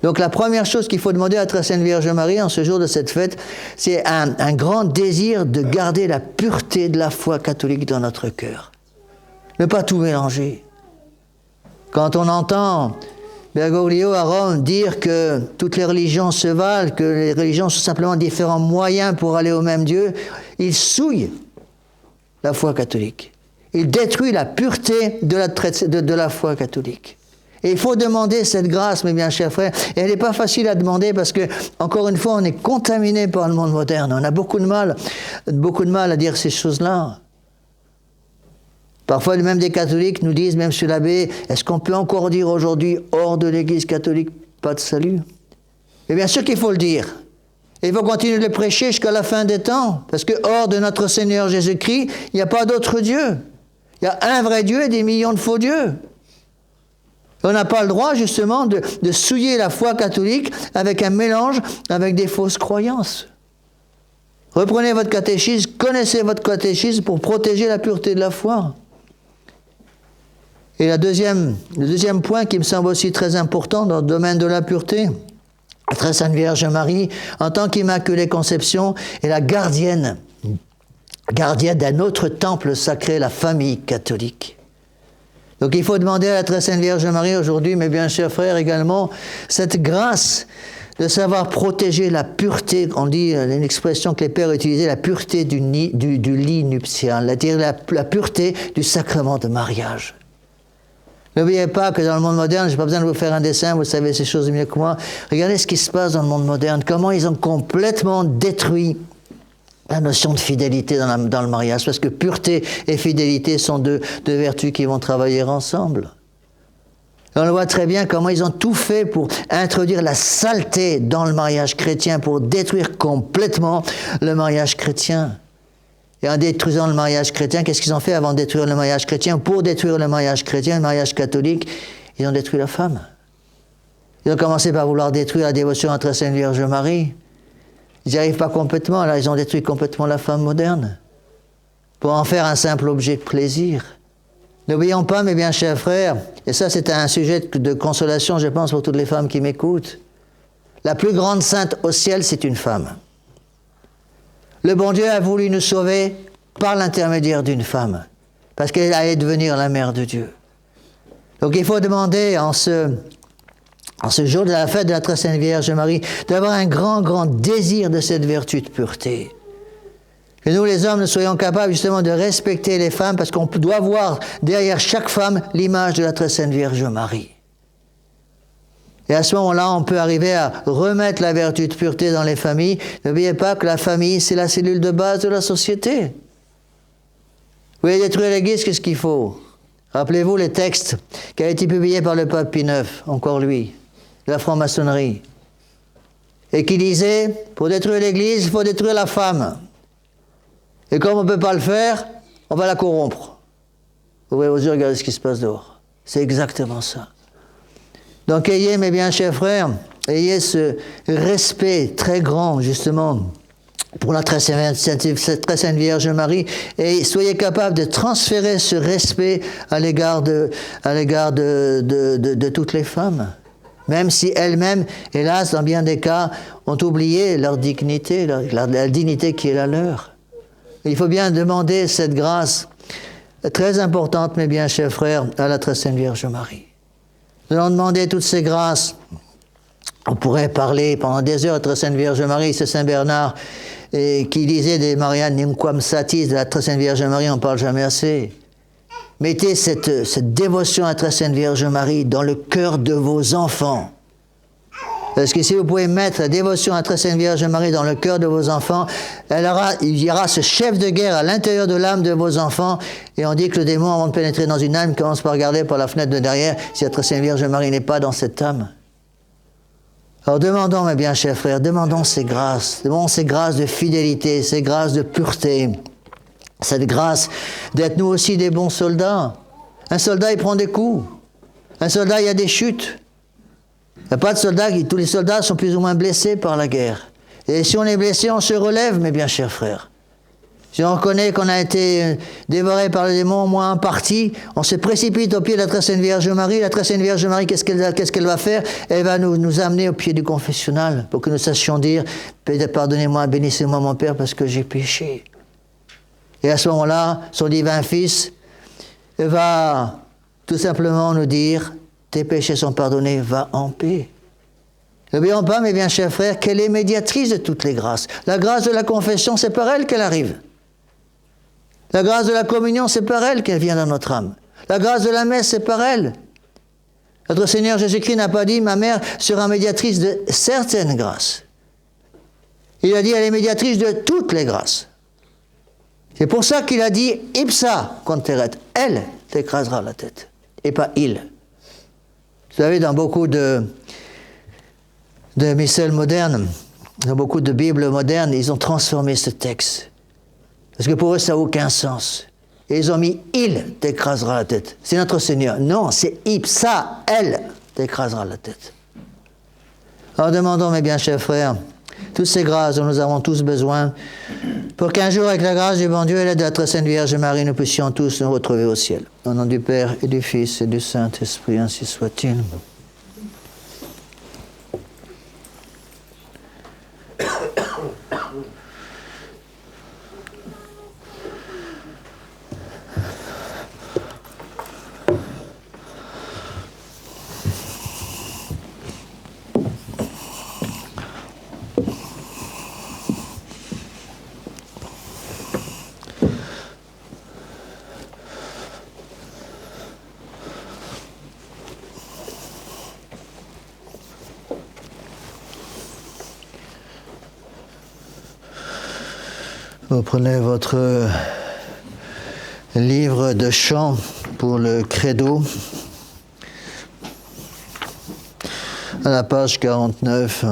Donc la première chose qu'il faut demander à la très sainte Vierge Marie en ce jour de cette fête, c'est un grand désir de garder la pureté de la foi catholique dans notre cœur. Ne pas tout mélanger. Quand on entend Bergoglio à Rome dire que toutes les religions se valent, que les religions sont simplement différents moyens pour aller au même Dieu, il souille la foi catholique. Il détruit la pureté de la foi catholique. Et il faut demander cette grâce, mes bien chers frères. Et elle n'est pas facile à demander parce que, encore une fois, on est contaminé par le monde moderne. On a beaucoup de mal à dire ces choses-là. Parfois, même des catholiques nous disent, même Monsieur l'abbé, est-ce qu'on peut encore dire aujourd'hui, hors de l'Église catholique, pas de salut? Et bien sûr qu'il faut le dire. Et il faut continuer de le prêcher jusqu'à la fin des temps. Parce que hors de notre Seigneur Jésus-Christ, il n'y a pas d'autre Dieu. Il y a un vrai Dieu et des millions de faux dieux. On n'a pas le droit, justement, de souiller la foi catholique avec un mélange avec des fausses croyances. Reprenez votre catéchisme, connaissez votre catéchisme pour protéger la pureté de la foi. Et le deuxième point qui me semble aussi très important dans le domaine de la pureté, la très sainte Vierge Marie, en tant qu'Immaculée Conception, est la gardienne gardienne d'un autre temple sacré, la famille catholique. Donc il faut demander à la très sainte Vierge Marie aujourd'hui, mes bien chers frères également, cette grâce de savoir protéger la pureté, on dit une expression que les pères utilisaient, la pureté du lit nuptial, c'est-à-dire la pureté du sacrement de mariage. N'oubliez pas que dans le monde moderne, je n'ai pas besoin de vous faire un dessin, vous savez ces choses mieux que moi. Regardez ce qui se passe dans le monde moderne, comment ils ont complètement détruit la notion de fidélité dans le mariage, parce que pureté et fidélité sont deux vertus qui vont travailler ensemble. Et on le voit très bien comment ils ont tout fait pour introduire la saleté dans le mariage chrétien, pour détruire complètement le mariage chrétien. Et en détruisant le mariage chrétien, qu'est-ce qu'ils ont fait avant de détruire le mariage chrétien? Pour détruire le mariage chrétien, le mariage catholique, ils ont détruit la femme. Ils ont commencé par vouloir détruire la dévotion à la très sainte Vierge Marie. Ils n'y arrivent pas complètement, là ils ont détruit complètement la femme moderne, pour en faire un simple objet de plaisir. N'oublions pas, mes bien chers frères, et ça c'est un sujet de consolation, je pense, pour toutes les femmes qui m'écoutent, la plus grande sainte au ciel, c'est une femme. Le bon Dieu a voulu nous sauver par l'intermédiaire d'une femme, parce qu'elle allait devenir la mère de Dieu. Donc il faut demander en ce jour de la fête de la très sainte Vierge Marie d'avoir un grand, grand désir de cette vertu de pureté. Que nous les hommes, nous soyons capables justement de respecter les femmes, parce qu'on doit voir derrière chaque femme l'image de la très sainte Vierge Marie. Et à ce moment-là, on peut arriver à remettre la vertu de pureté dans les familles. N'oubliez pas que la famille, c'est la cellule de base de la société. Vous voulez détruire l'Église, qu'est-ce qu'il faut? Rappelez-vous les textes qui ont été publiés par le pape Pie IX, encore lui, de la franc-maçonnerie, et qui disait, pour détruire l'Église, il faut détruire la femme. Et comme on ne peut pas le faire, on va la corrompre. Vous voyez aux yeux, regardez ce qui se passe dehors. C'est exactement ça. Donc ayez, mes bien chers frères, ayez ce respect très grand, justement, pour la très sainte Vierge Marie, et soyez capables de transférer ce respect à l'égard de toutes les femmes, même si elles-mêmes, hélas, dans bien des cas, ont oublié leur dignité, la dignité qui est la leur. Il faut bien demander cette grâce très importante, mes bien chers frères, à la très sainte Vierge Marie. Nous allons demander toutes ces grâces. On pourrait parler pendant des heures de la très sainte Vierge Marie, c'est Saint Bernard qui disait des Marianne Nimquam Satis, de la très sainte Vierge Marie, on ne parle jamais assez. Mettez cette dévotion à la très sainte Vierge Marie dans le cœur de vos enfants. Parce que si vous pouvez mettre la dévotion à la très sainte Vierge Marie dans le cœur de vos enfants, il y aura ce chef de guerre à l'intérieur de l'âme de vos enfants. Et on dit que le démon, avant de pénétrer dans une âme, commence par regarder par la fenêtre de derrière si la très sainte Vierge Marie n'est pas dans cette âme. Alors demandons, mes bien chers frères, demandons ces grâces de fidélité, ces grâces de pureté, cette grâce d'être nous aussi des bons soldats. Un soldat, il prend des coups. Un soldat, il y a des chutes. Il n'y a pas de soldats, tous les soldats sont plus ou moins blessés par la guerre. Et si on est blessé, on se relève, mes bien chers frères. Si on reconnaît qu'on a été dévoré par le démon, au moins en partie, on se précipite au pied de la très sainte Vierge Marie. La très sainte Vierge Marie, qu'est-ce qu'elle va faire? Elle va nous amener au pied du confessionnal pour que nous sachions dire « Pardonnez-moi, bénissez-moi mon Père parce que j'ai péché ». Et à ce moment-là, son divin Fils va tout simplement nous dire « Tes péchés sont pardonnés, va en paix ». N'oublions pas, mes bien chers frères, qu'elle est médiatrice de toutes les grâces. La grâce de la confession, c'est par elle qu'elle arrive. La grâce de la communion, c'est par elle qu'elle vient dans notre âme. La grâce de la messe, c'est par elle. Notre Seigneur Jésus-Christ n'a pas dit « Ma mère sera médiatrice de certaines grâces ». Il a dit « Elle est médiatrice de toutes les grâces ». C'est pour ça qu'il a dit « Ipsa conteret ». Elle t'écrasera la tête, et pas il. Vous savez, dans beaucoup de missels modernes, dans beaucoup de Bibles modernes, ils ont transformé ce texte. Parce que pour eux, ça n'a aucun sens. Et ils ont mis « il t'écrasera la tête ». C'est notre Seigneur. Non, c'est « ipsa », elle t'écrasera la tête. Alors demandons, mes bien chers frères, toutes ces grâces dont nous avons tous besoin, pour qu'un jour, avec la grâce du bon Dieu et l'aide de la très sainte Vierge Marie, nous puissions tous nous retrouver au ciel. Au nom du Père et du Fils et du Saint-Esprit, ainsi soit-il. Vous prenez votre livre de chant pour le credo à la page 49.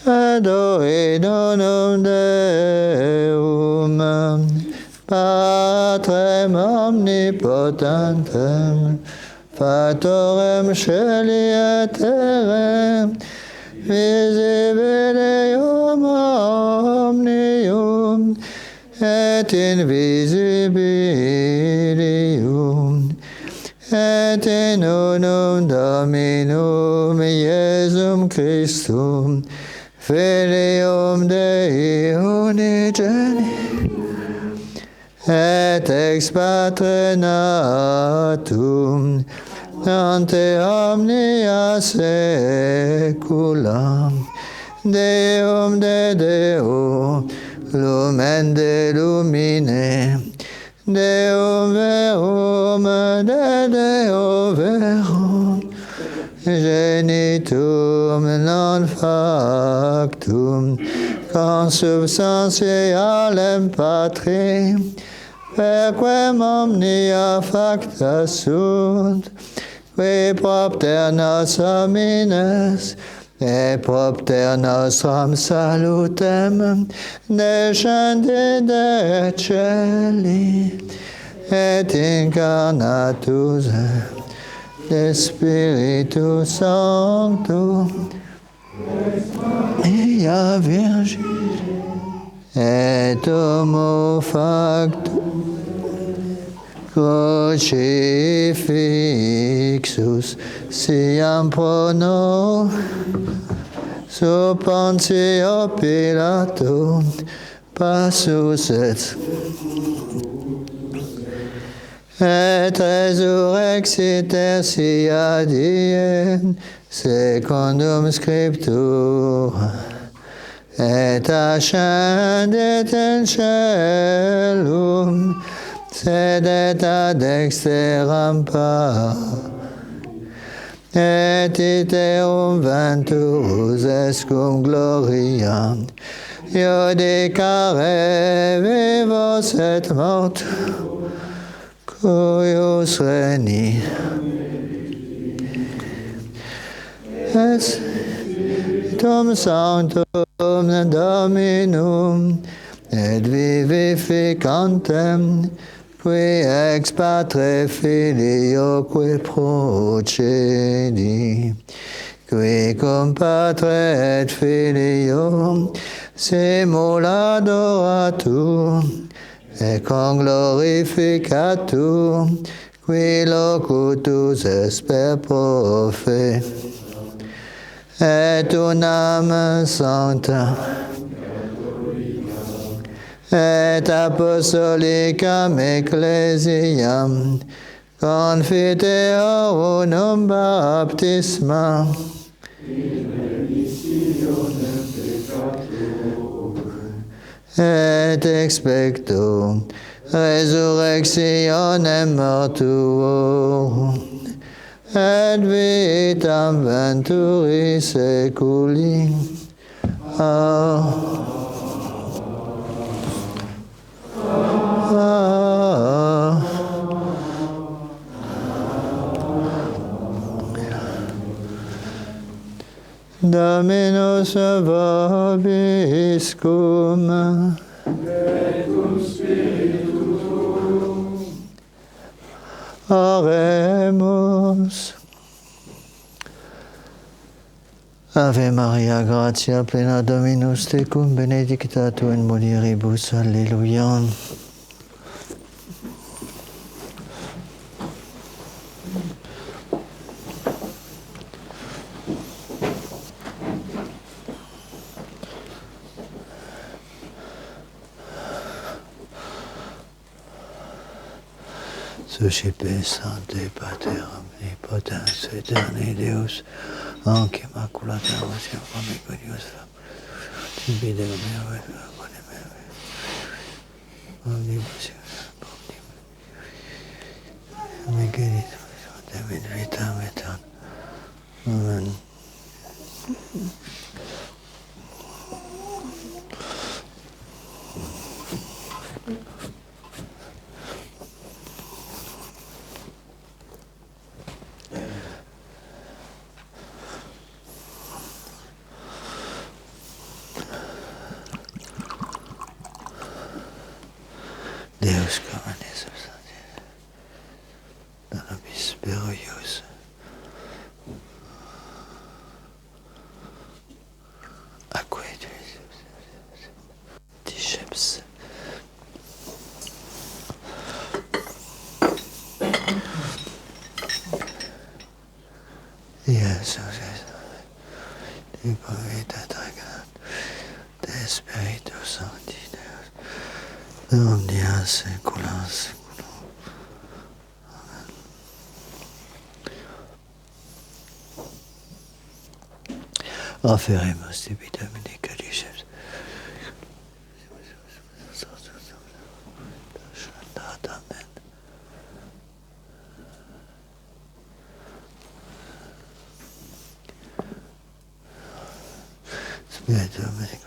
Credo in unum Deum, Patrem omnipotentem, Factorem Caeli et terrae, visibilium omnium, et invisibilium, et in unum Dominum Iesum Christum, Filium Dei unigeni, et ex Patre natum, ante omnia saecula, Deum de Deo, lumen de lumine, Deum verum de Deo verum, genitum non factum, consubstantialem Patri, perquem omnia facta sunt, qui propter nos homines, et propter nostram salutem, descendi de celi, et incarnatus de Spiritu Sancto, Ea Virgin, et homo facto, crucifixus siam pro nos, sub Pontio Pilato, passus et resurrexit tertia die, secundum Scriptura, et ascendet in caelum, sedet ad dexteram et iterum venturus est cum gloria, iudicare vivos et mortus, cuius regni Spiritum Sanctum Dominum et vivificantem, qui ex Patre Filioque procedi, qui cum Patre et Filio simula adoratur, et conglorificatur, qui locutus est per prophet, et unam sancta, et apostolicam ecclesiam, confiteor unum baptisma, et expecto resurrectionem mortuorum, et vitam venturi seculi. Amen. Dominus vobiscum, et cum spiritu tuum. Oremus. Ave Maria, gratia plena Dominus tecum, benedicta tu in mulieribus, alleluia. Suscipe Sancte Pater Omnipotens Aeterni Deus, anche Immaculata Concezione Glorious Tibi Deo meo et bone meo omnibus Michaelis David vitam aeternam. Amen. Deus comanes dans l'abis glorieux. Acquaid Tisheps. Yes, di povita tragat, de Spiritus Sancti Deus, omnia saecula saeculorum. Amen. Offeremus tibi Domine Caduceps. Amen. Spiritus Domine,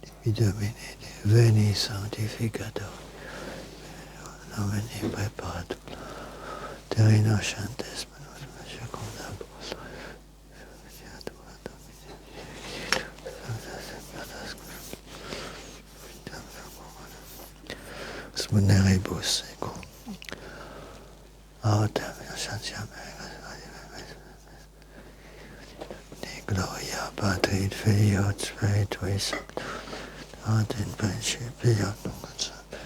tibi Domine, veni sanctificator, nomine preparator, terreno chantes manus secundabus. Smuneribus ecum autem innocentiam de gloria Patri et Filio et Spiritui Sancto, ad in principio nunc et semper.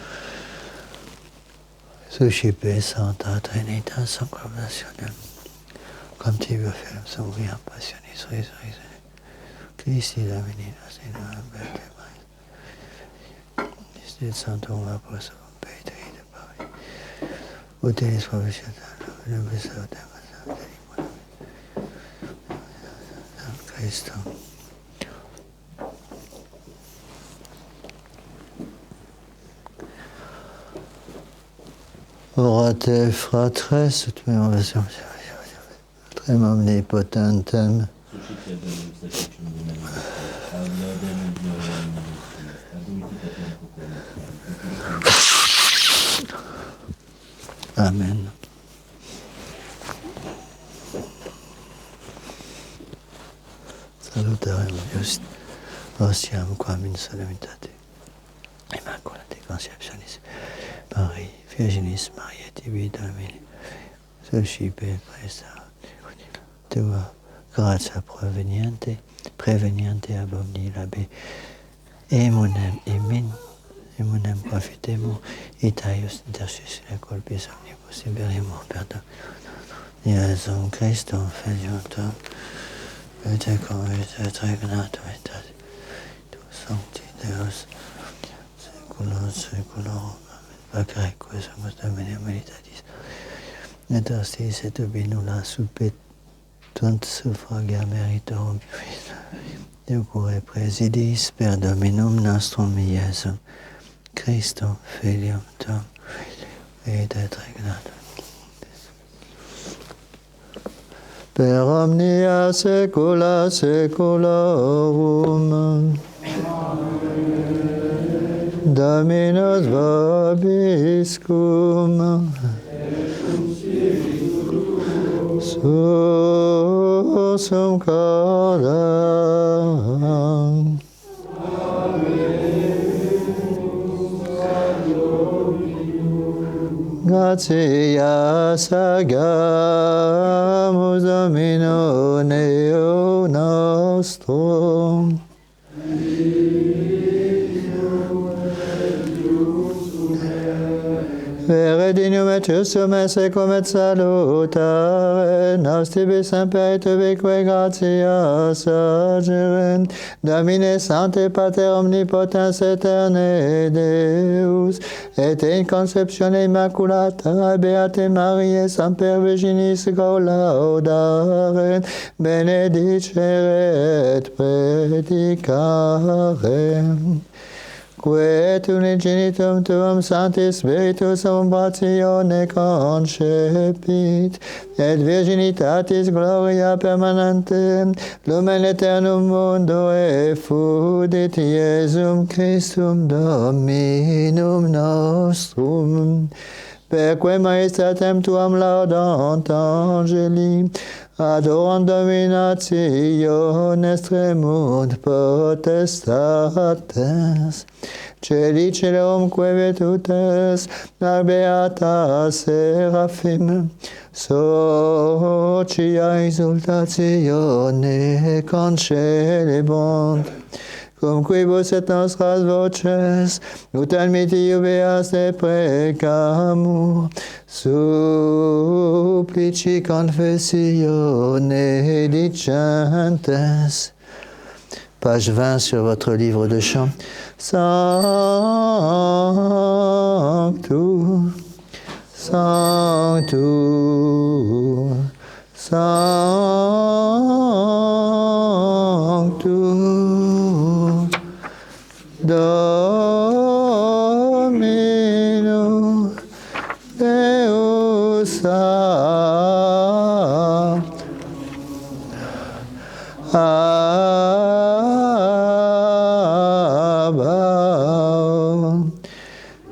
Suscipe Sancta Trinitas Sanctificationem, cum tibi offerem summiam passionis resurrectione, Christi Domini nostri berte mais. Istit Sanctum Apostolum Petri de Paris, utilis provisionarum nobis autem Christo. Orate fratres ut meum version trem omnipotentem Suscite Deum sacrificium Domini, ad laudem gloriam Amen. Salutarem just ostiam quam in solemnitate Immaculate Conceptionis Marie, Virginis Maria tibi Domini, suscipe presta tua gratia preveniente abominabile, emunem profitemo, et aius intercessi culpis omnibus liberemur perdam. Iesum Christum Filium tuum, et cum et regnatum et ad sancti Deus, saeculorum saeculorum. Pacere quos amus Domine meditatis, et hostis et ubi nulla suppetunt suffragia meritorum Deucure presidis per Dominum nostrum Iesum Christum Filium tuum, et regnatum per omnia saecula saeculorum. Dominus vobiscum, sursum corda. Gratias agamus Domino Deo nostrum. Vere dignum et Spiritus et cum et salutare, nos tibi semper tubique gratias agere, Domine Sancte Pater omnipotens aeterne Deus, et in conceptione immaculata Beate Mariae semper Virginis laudare, benedicere et predicare. Quet unigenitum tuum Sanctis Spiritus obratione concepit, et virginitatis gloria permanente, lumen aeternum mundo effudit Iesum Christum Dominum nostrum. Perque majestatem tuam laudant angeli, adorant dominationes tremunt potestates, celi celerum quevitutes, beata seraphim, socia exultatione concelebunt, cum quibus et nostras voces, ut admitti iubeas te precamur, supplici confessione dicentes. Page 20 sur votre livre de chant. Sanctus, Sanctus, Sanctus, Dominus Deus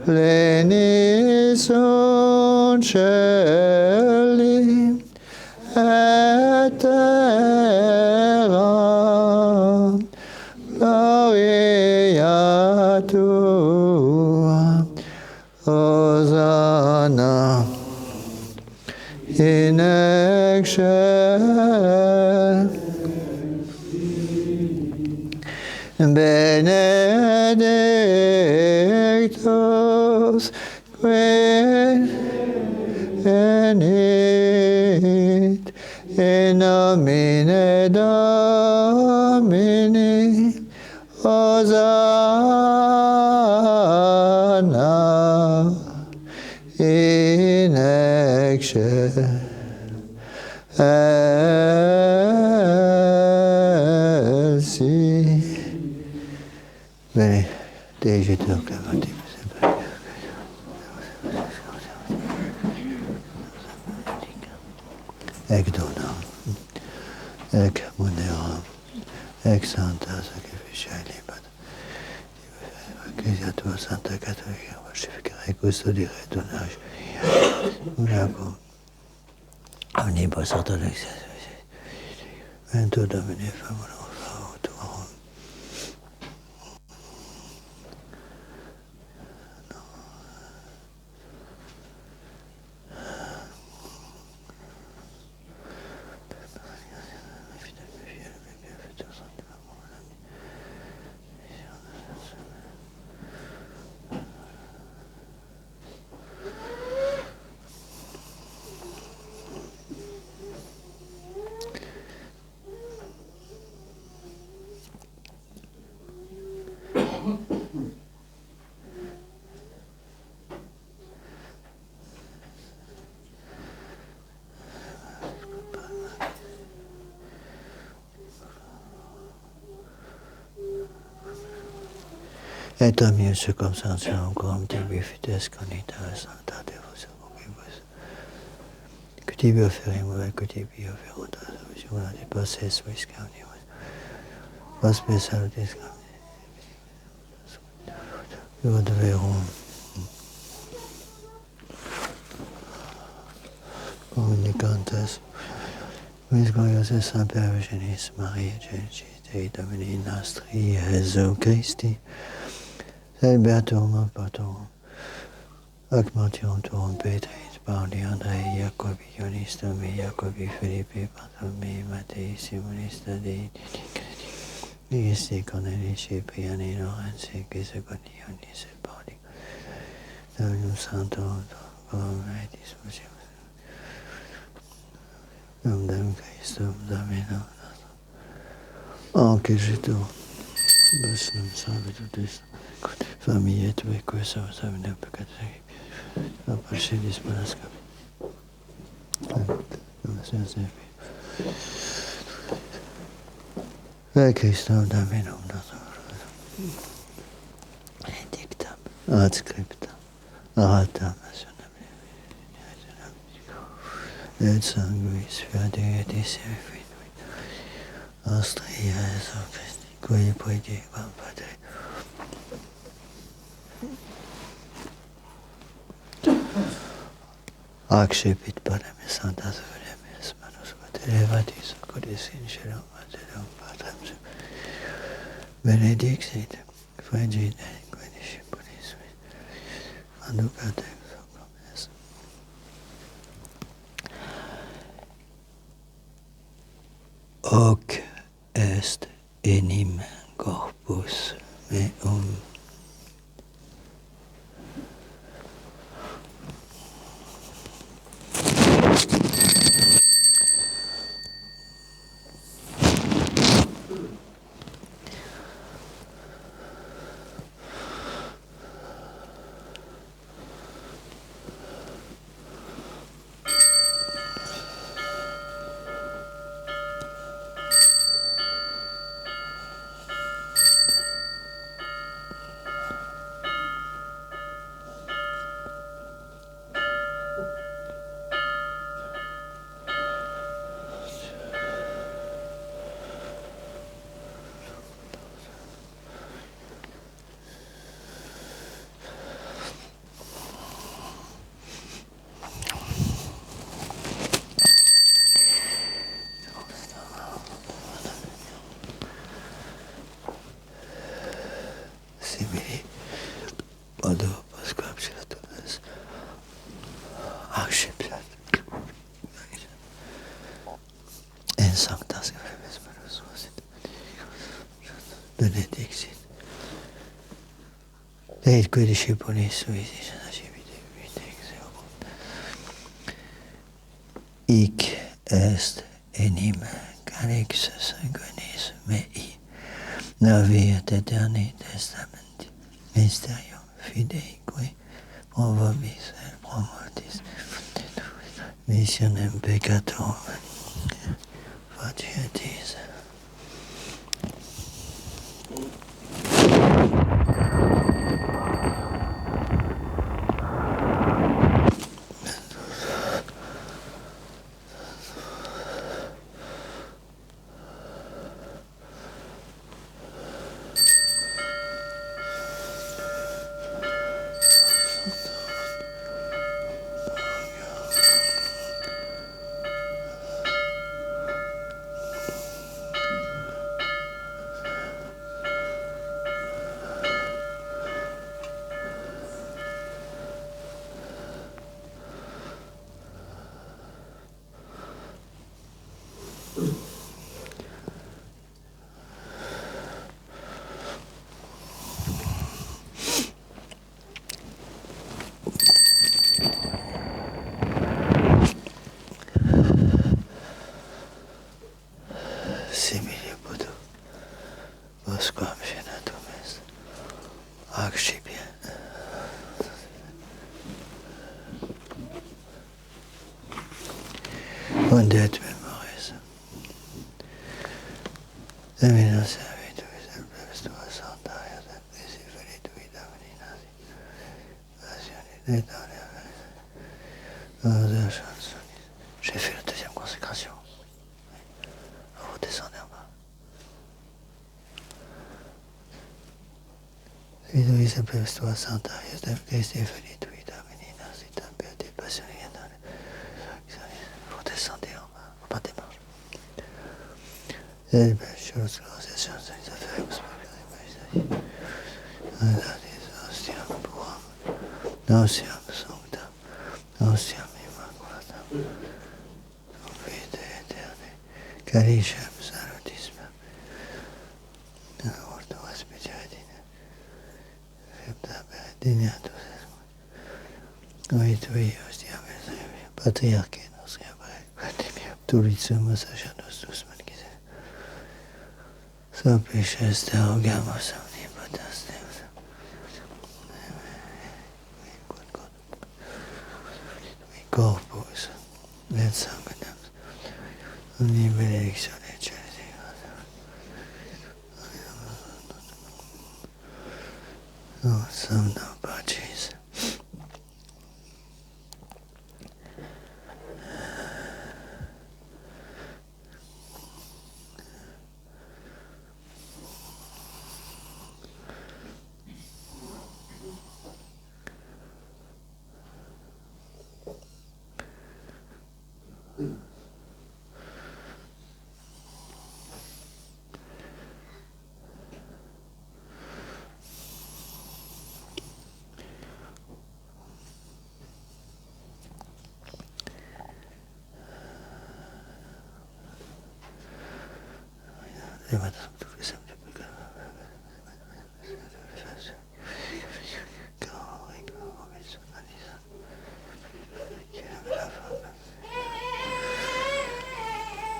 Pleni sunt celi et terra, gloria tua, Hosanna in excelsis, benedictus qui venit in nomine Domini, Hosanna in excelsis. Bene, te je te acclame. Ec dona, ec munera, ec santa sacrificiae libat, Ecclesia tua Santa Cattolica, mortificare custodire donage, unaco, omnibus orthodox, vento Domine famolo, tuum. Et omnium circumstantium quorum tibi fides conitas sancta Deus vocibus, que tibi offerimur et que tibi offerunt ad salvationem de passes suis camnimus, vos salutis camnimus, verum communicantes, mis gloriosus semper Virginis Mariae Genitrix Dei Domini nostri Iesu Christi, et beatum apostolum, ac martyrum tuum Petri, Pauli, Andrei, Jacobi, Ionis, Tomi, Jacobi, Philippi, Bartholomeus, Mattei, Simonis, Tadei, Nigisti, Cornelis, Cipriani, Lorenzi, Gisegoni, Ionis, et Pauli, Dominum Sanctum, Pometis Dum Christum Dominum Anche Gesù Basnum Sabitus Famille Tue Cosa Samina Peccata Apparcelis Panasca Christum Dominum Edictam Ad Scriptam Atam Et sanguis fiadetis et Astria Jesu Christi, qui poedicam Padre. Accepit panem sanctas veremis manus levatis codis in celum materium Patrem benedixit fregit in discipulis aducat ex hoc omnes. Hoc est enim corpus meum. Simili modo pasquapciatus acceptat in sanctas gravis manus vosit benedixit et qui discipulis suisis nascibit vitae ex hoc hic est enim carix sanguinis mei naviat aeterni testamenti mysterium fidei qui pro vobis et pro mortis missionem peccatorum facietis. Simili budu bosquam scenatum est accipia undet memoris Domino servituis et plebis tua sanctaria et plesi feritui Domini nasi passioni detoria j'ai fait la deuxième consécration. Vous descendez en bas. Vidui se plebis tua sanctaria et plesi feritui Domini nasi passioni detoria. Vous descendez en bas. Faut pas démarrer. Et belle chose, les affaires Nosiam sanctam, nosiam immaculatam, vite aeterne, caricem salutissimam, ordo aspiciadine, febta benedictus est, Oui, hostia, patriarche, nostra, tulitsum, sacerdos, dus, malkise. Sapiches, derogamos, omnipotas, Deus. Corpus, et sanguinem, omni benedictione Celsi. Somno pacis.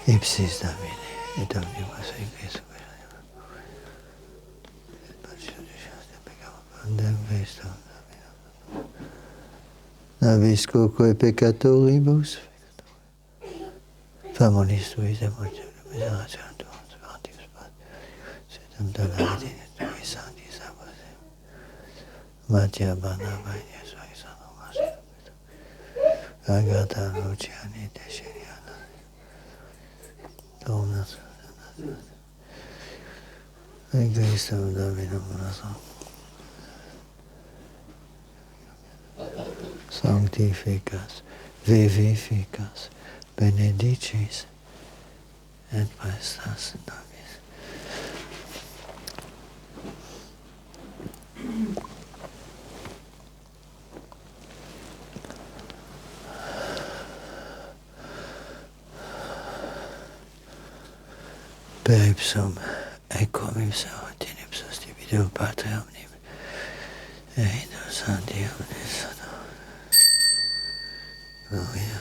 Ipsis Domini, et omnibus equis Nobis coque peccatoribus, famonis tuis et mortibus miserationem tuum, spiritus setem dona et tuis sanctis apostoli, Mattia Barnaba et Iesus Alexandre Agatha Luciani Descheriana, Dominus et Christum Dominum nostrum, sanctificas, vivificas, benedicis, et prestas nobis. Per ipsum, ecum ipsa in ipsos divideo Patre omnim, et Sancti omnis Gloria.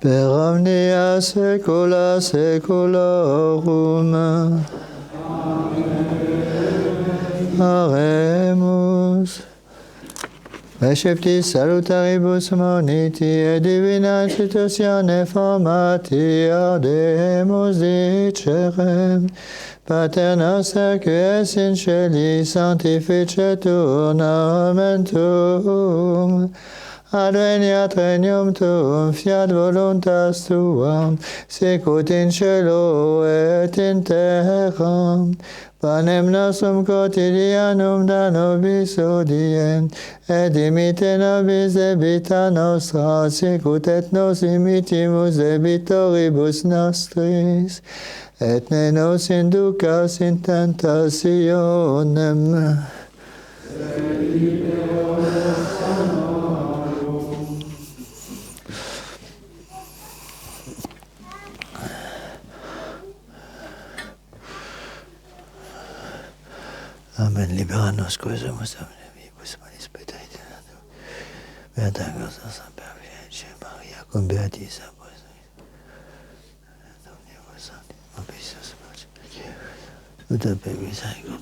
Per omnia saecula saeculorum. Oremus. Receptis salutaribus moniti et divina institutione formati audemus dicere. Pater noster qui es in celi, sanctificetur nomen tuum. Adveniat regnum tuum, fiat voluntas tua, sicut in cielo et in terra. Panem nostrum quotidianum da nobis hodie, et dimite nobis debita nostra, sicut et nos imitimus debitoribus nostris, et ne nos inducas in tentationem. Amen. Libera nos causamus omnibus malis peccatoribus. Beata cosa Sancta Virgine Maria, cum beatis apostoli. Omnibus sancti, obisius pace. Tuta per misericordia.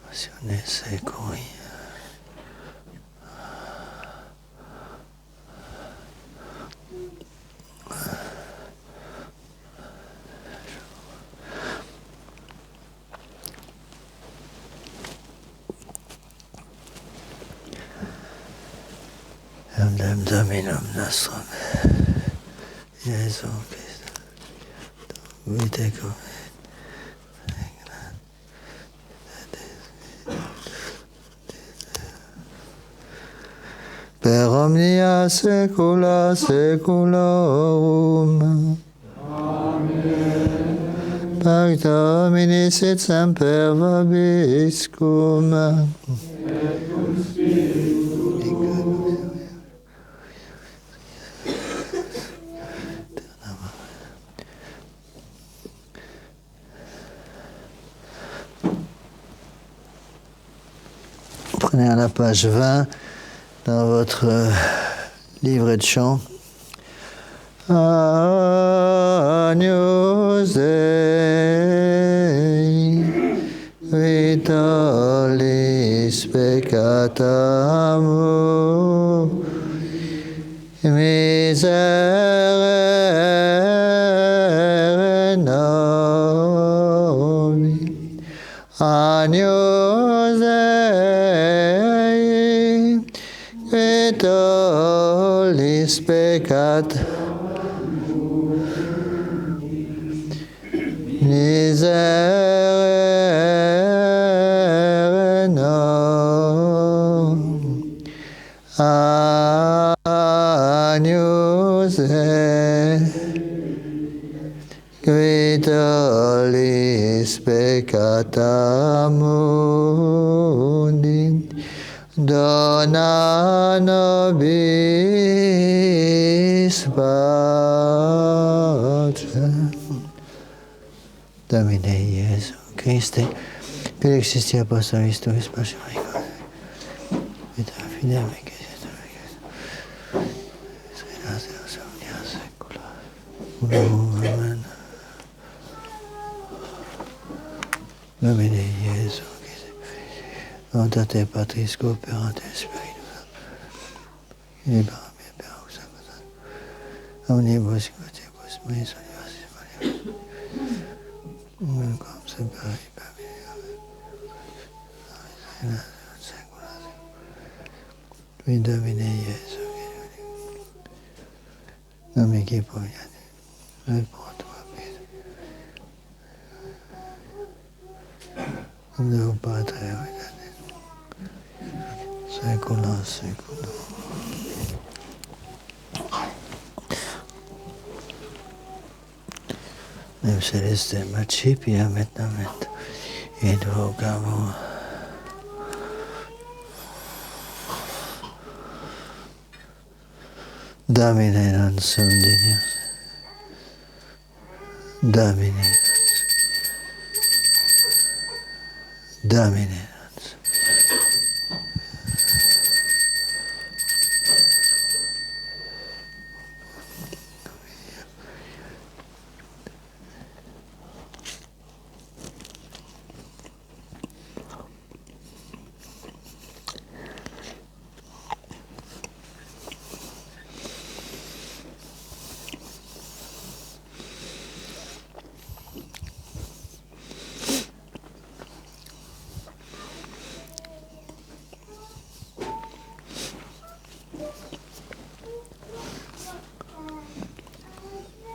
Passione secoli. Dominum nostrum, Iesum Christum, vite cum per omnia saecula saeculorum. Amen. Pax Domini sit semper vobiscum. Prenez à la page 20 dans votre livret de chant. Agnus Dei, vitolis peccata miserere nobis. Agnus Dei, vitolis peccata miserere nobis. Agnus Dei, vitolis peccata mundi, dona nobis pace. Domine Iesu Christe, per existi apostolis tuis pacificos, vita fidem et Amen. Domine Iesu Christe, Ontate Patris Cooperante Spiritus, Libera me per auxacotat, omnibus cotibus meis universis valiosus, cum semper Qui Domine Iesu, non mi chi pogliate, nel porto capito. Deo Padre, secula secula. Nel celeste macipia metament, et vocamo. Domine non sum Deus. Domine non sum.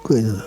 Quello.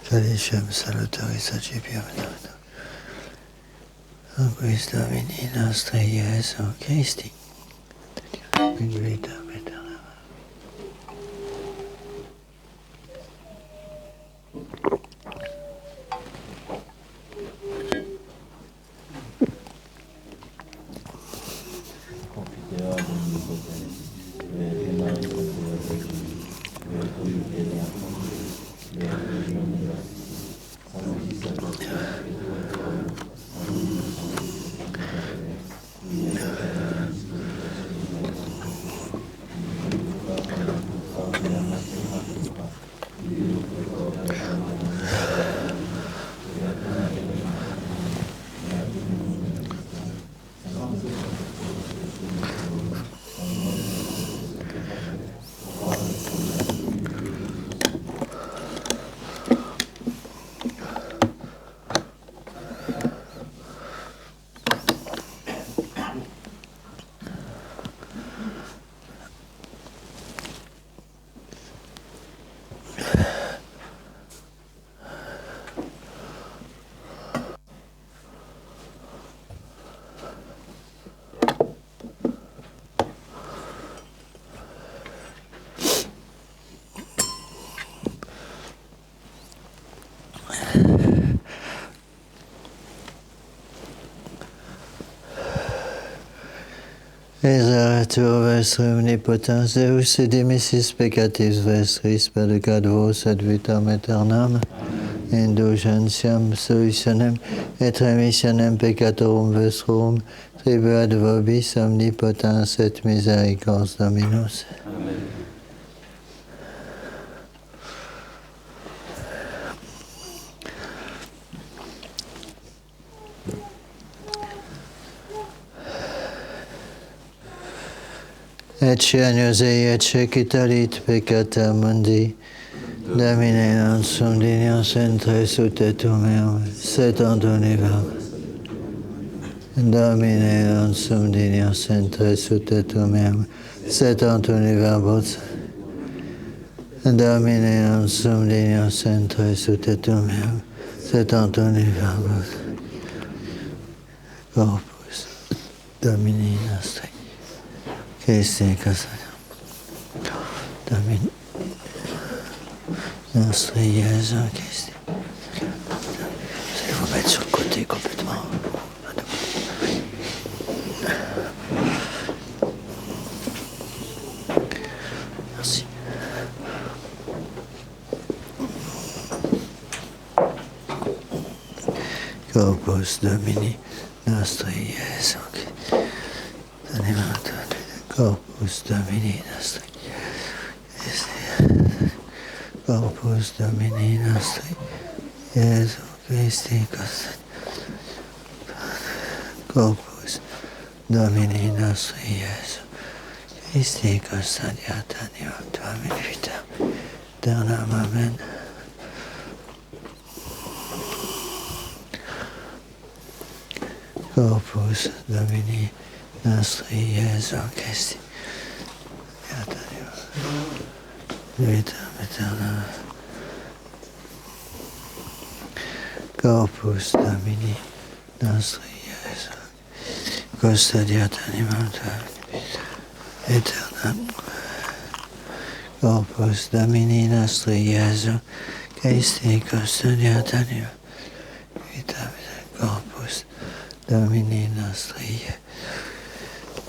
Salicium salutaris accipiam in quis Domini nostri Iesu Christi, in vita aeterna. Exaretur vestre omnipotens Deus et dimissis peccatis vestris perdicadvos ad vitam aeternam, indulgentiam solutionem et remissionem peccatorum vestrum, tribuat vobis omnipotens et misericords Dominus. Ecce agnus ei, ecce quitarit peccata mundi, Domine non sum dignos entre sutetum meum, sed univam. Domine non sum dignos entre sutetum meum, sed univambus. Domine non sum dignos entre sutetum meum, sed univambus. Corpus Domini nostri. Christi Cassania. Domini nostri Jésus Christ. Il faut mettre sur le côté complètement. Merci. Corpus Domini nostri Jésus Christ. Corpus Domini nostri. Corpus Domini nostri. Gesù Christi Corpus Domini nostri. Gesù Christi custodiat animam tuam in vitam aeternam. Amen. Corpus Domini nostri. Gesù Christi vitam aeternam. Corpus Domini nostri. Gesù custodiat animam tuam aeternam. Corpus Domini nostri. Gesù Christi custodiat animam vitam aeternam. Corpus Domini nostri.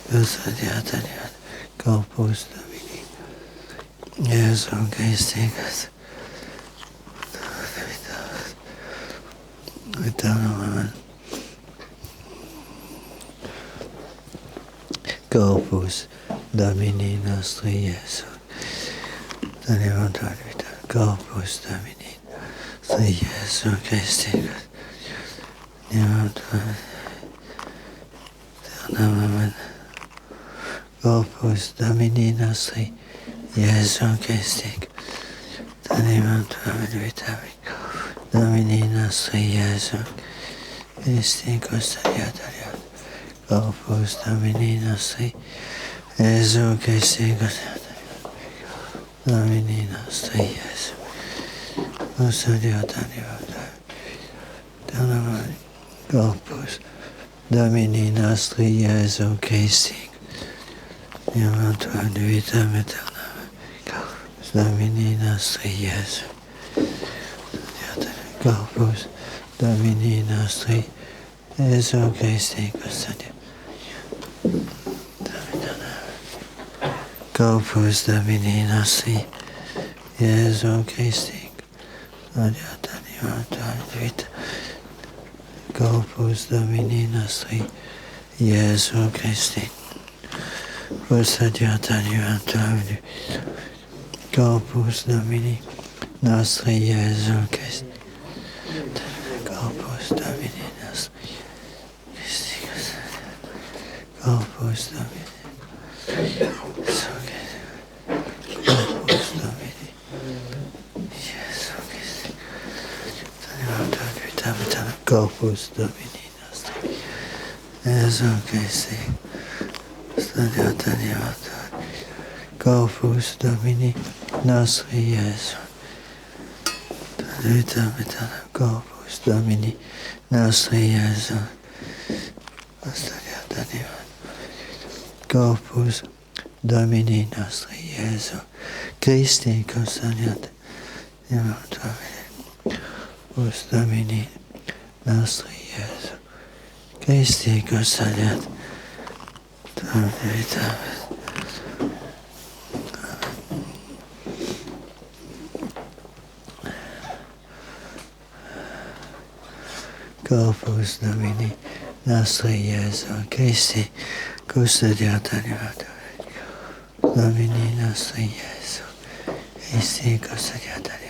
Custodiat animam. Corpus Domini Gesù Christi aeternam. Amen. Corpus Domini nostri. Gesù animam tuam vitam. Corpus Domini nostri. Gesù Christi animam tuam aeternam. Amen. Corpus Domini nostri. Gesù Christi animam tuam vitam. Domini nostri. Gesù Christi custodiat animam. Corpus Domini nostri. Gesù Christi custodiat animam. Domini nostri. Gesù custodiat animam. Aeternam. Corpus Domini nostri. Gesù Christi animam tuam vitam aeternam. Corpus Domini nostri. Gesù Corpus Domini nostri. Gesù Christi custodiat. Corpus Domini nostri. Gesù Christi custodiat animam tuam vitam. Corpus Domini nostri. Gesù Christi custodiat animam tuam vitam. Corpus Domini nostri. Gesù Christi. Corpus Domini nostri. Corpus Domini. Corpus Domini. Gesù Christi. Corpus Domini nostri. Gesù Christi. Custodiat animam tuam. Corpus Domini nostri. Gesù vitam aeternam. Corpus Domini nostri. Gesù custodiat animam. Corpus Domini nostri. Gesù Christi custodiat animam tuam. Corpus Domini nostri Iesu Christi custodiat vitavis. Corpus Domini nostri Iesu Christi custodiat animator. Domini nostri Iesu Christi custodiat animator.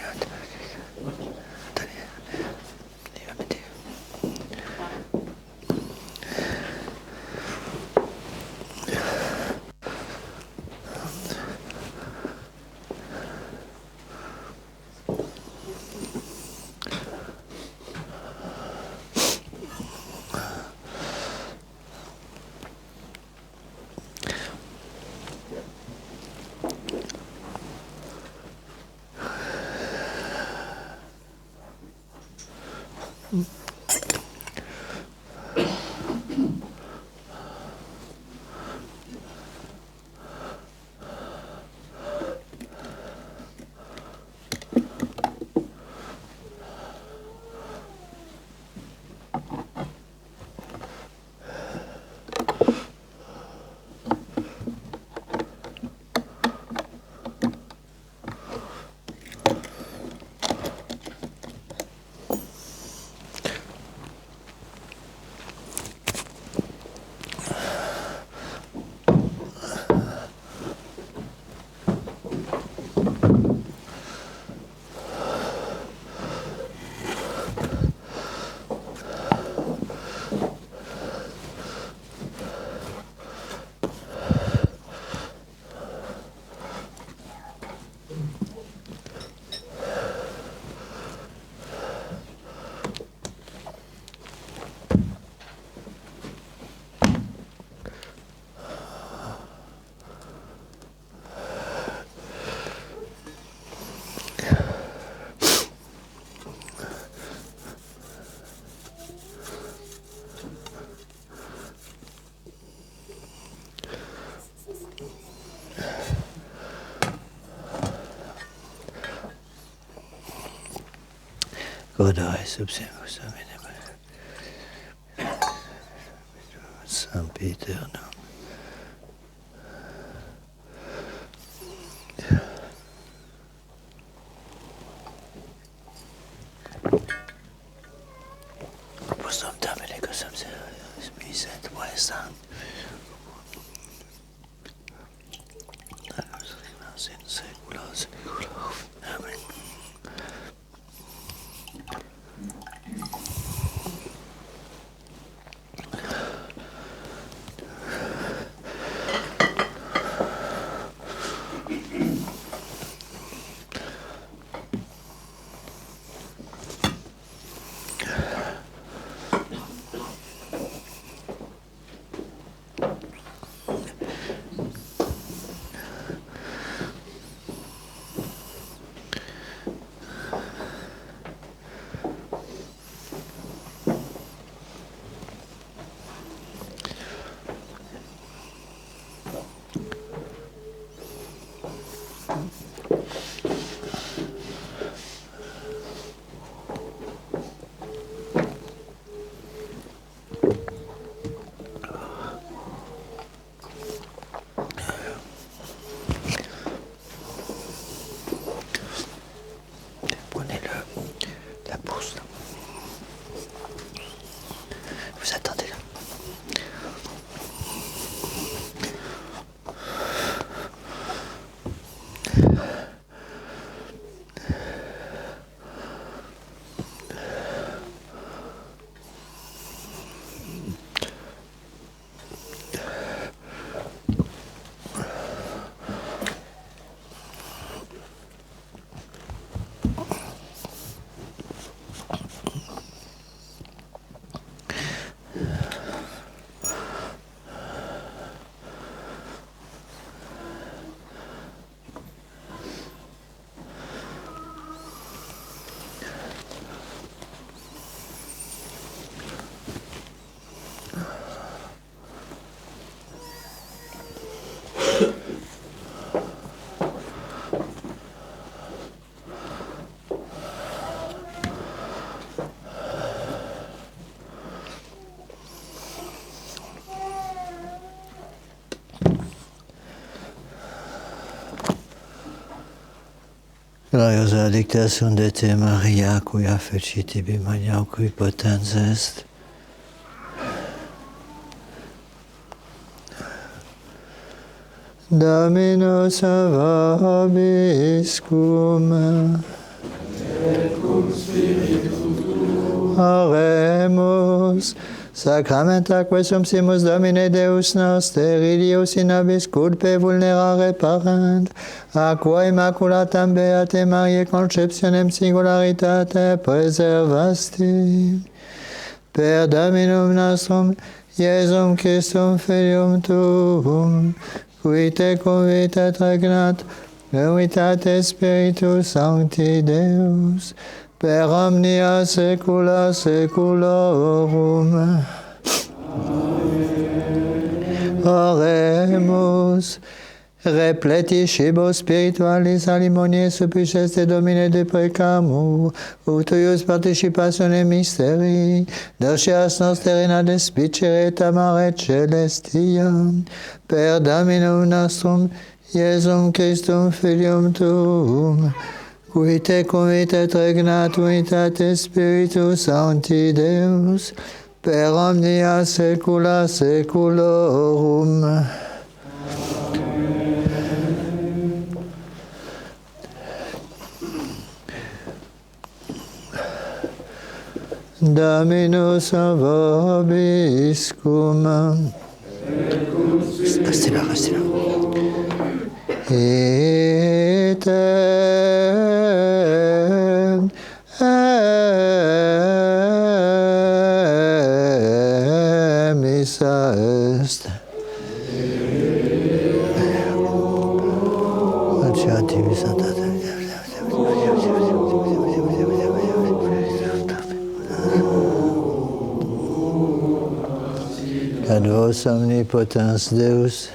Godai subsimus Saint Peter, no. Postum Domini cusum spes et Western. In saecula saeculorum. Amen. Gloriosa dictasun de te, Maria, cuia feciti bimania, cui potens est. Dominus vobiscum. Et cum spiritu tuo. Oremus. Sacramenta quesumpsimus Domine Deus noster, ilius in abis culpe vulnerare parent, a qua immaculatam beate Mariae conceptionem singularitate preservasti. Per Dominum nostrum, Iesum Christum Filium Tuum, qui te convit et regnat, unitate Spiritus Sancti Deus, per omnia saecula saeculorum. Oremus. Repletiscibus spiritualis alimoniae supplices Domine de precamur, ut tuius participatione mysterii, docias noster in ad spicere tamare celestiam, per Dominum nostrum, Iesum Christum Filium Tuum, qui te convit et regnat unitate Spiritus Sancti Deus, per omnia saecula saeculorum. Dominus vobiscum. Restez là, restez là. Ite missa est. Atiatim Sanctatem. Ad vos omnipotens Deus,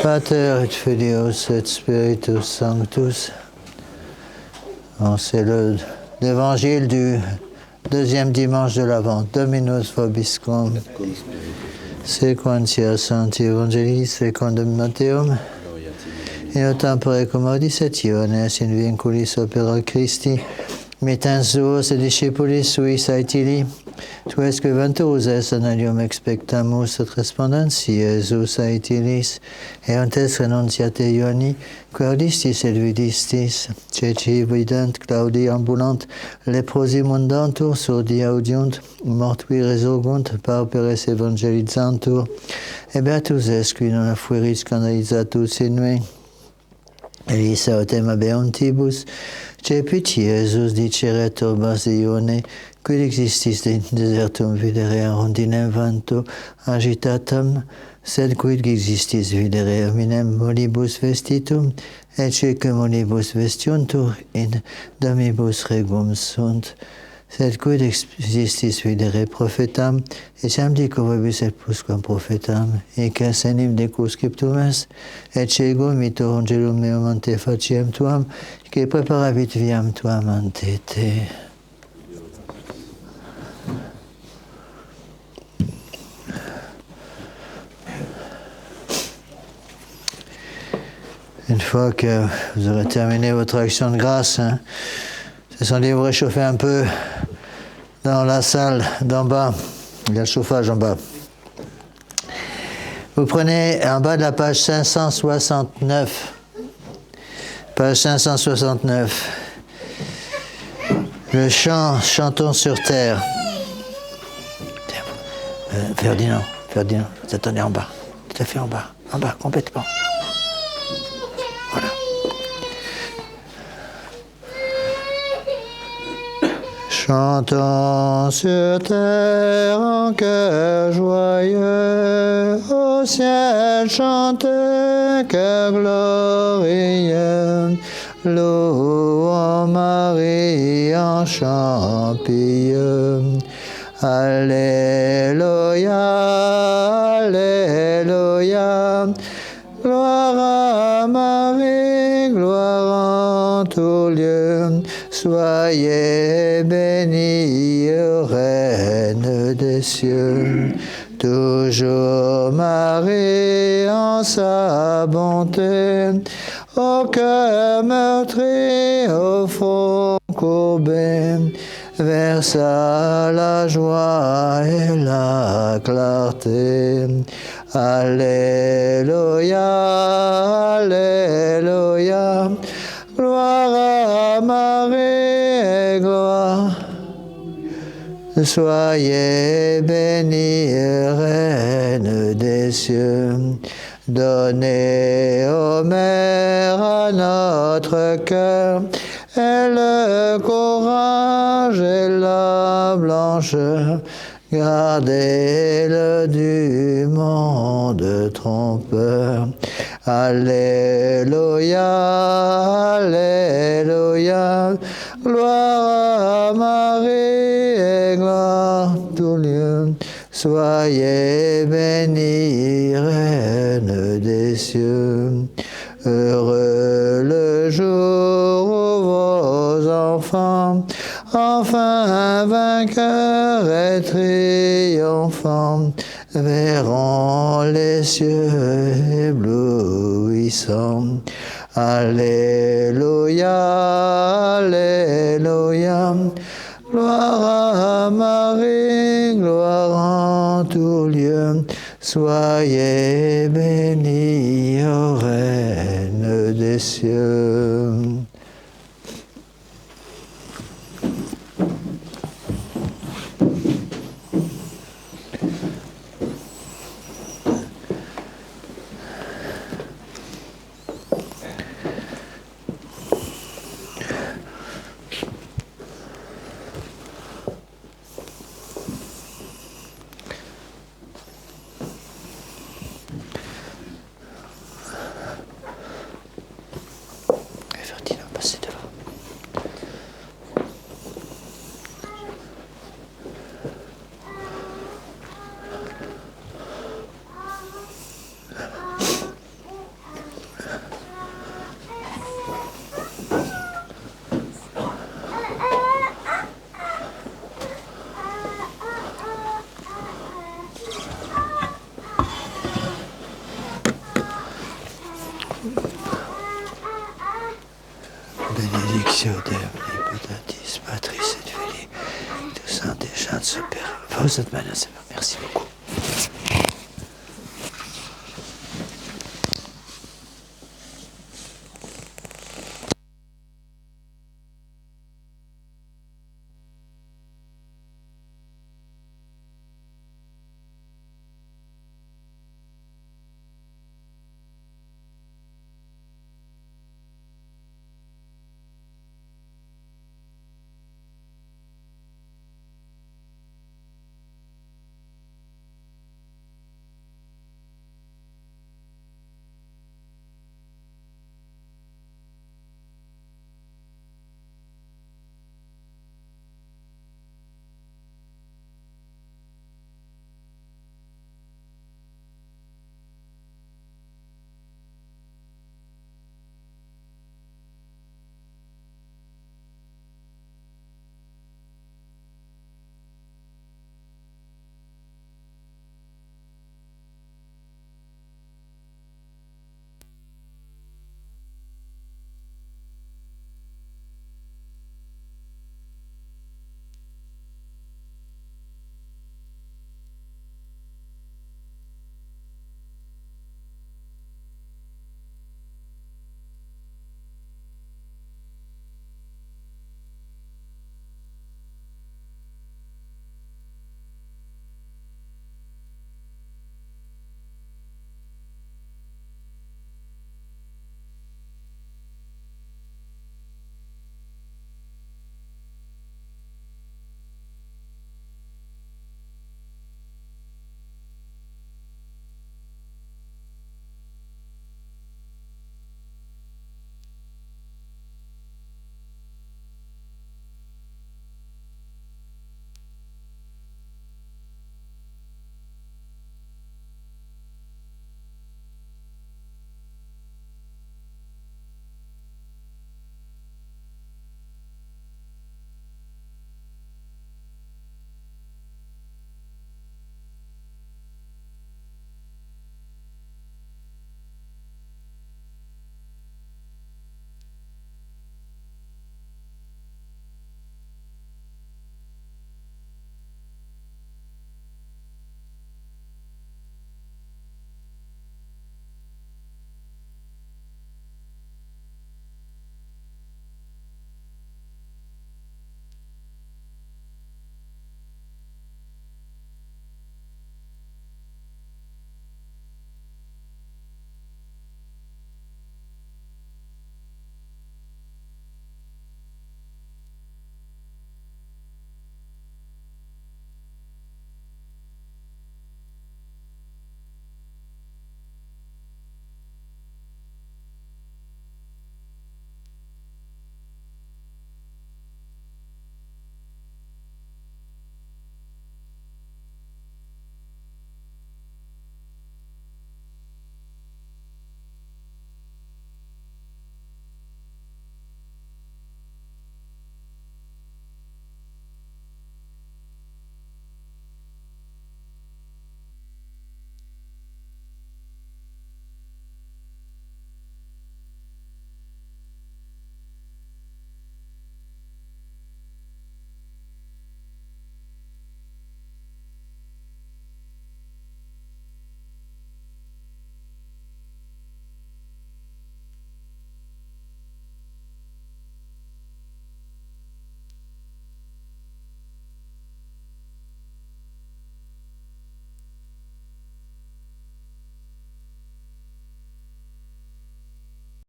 Pater et Filius et Spiritus Sanctus. C'est l'évangile du deuxième dimanche de l'Avent. Dominus vobiscum. Sequentia Sancti Evangelii secundum Matteum. In tempore commodissationes in vinculis opera Christi, mittens suos et discipulis suis aetili, tuesque venturus est analium expectamus et respondensi Iesus aetilis, eontes renunciate Ioni, querdistis et vidistis, ceci vident, claudi ambulant, leprosi mundantur, surdi audiunt, mortui resurgunt, pauperes evangelizzantur, et beatus est qui non affuerit scandalizatus in me. Elisa autem abeontibus, cepit Iesus dicere turbas Ione, quid existis in desertum videre rondinem vanto agitatam, sed quid existis videre hominem molibus vestitum, et cecum molibus vestiuntur in domibus regum sunt. Sed quid existis videre prophetam, etiam dico vobis et plusquam prophetam, ecas enim decus scriptum est, et cego mito angelum meum ante faciem tuam, que preparavit viam tuam ante te. Une fois que vous aurez terminé votre action de grâce, descendez vous réchauffer un peu dans la salle d'en bas. Il y a le chauffage en bas. Vous prenez en bas de la page 569. Page 569. Le chant Chantons sur terre. Ferdinand, vous attendez en bas. Tout à fait en bas, complètement. Voilà. Chantons sur terre en cœur joyeux, au ciel chantez, cœur glorieux, louons Marie en chant pieux. Alléluia, Alléluia, gloire à Marie, gloire en tout lieu. Soyez bénie, Reine des cieux, toujours Marie en sa bonté, Au cœur meurtri, au front courbé, versa la joie et la clarté. Alléluia, Alléluia, gloire à Marie et gloire. Soyez bénie, Reine des cieux, donnez ô Mère à notre cœur, et le courage et la blancheur, gardez-le du monde trompeur. Alléluia, Alléluia, gloire à Marie et gloire tout lieu. Soyez bénie, Reine des cieux. Heureux le jour où vos enfants, enfin vainqueurs et triomphants, verront les cieux éblouissants. Alléluia, Alléluia, gloire à Marie, gloire en tout lieu. Soyez bénie, ô Reine des cieux. Ferdinand, passez devant. Benedictio Dei omnipotens, Patris et Filii, tout saint et Saint Super. Vous êtes malin, Seigneur. Merci beaucoup.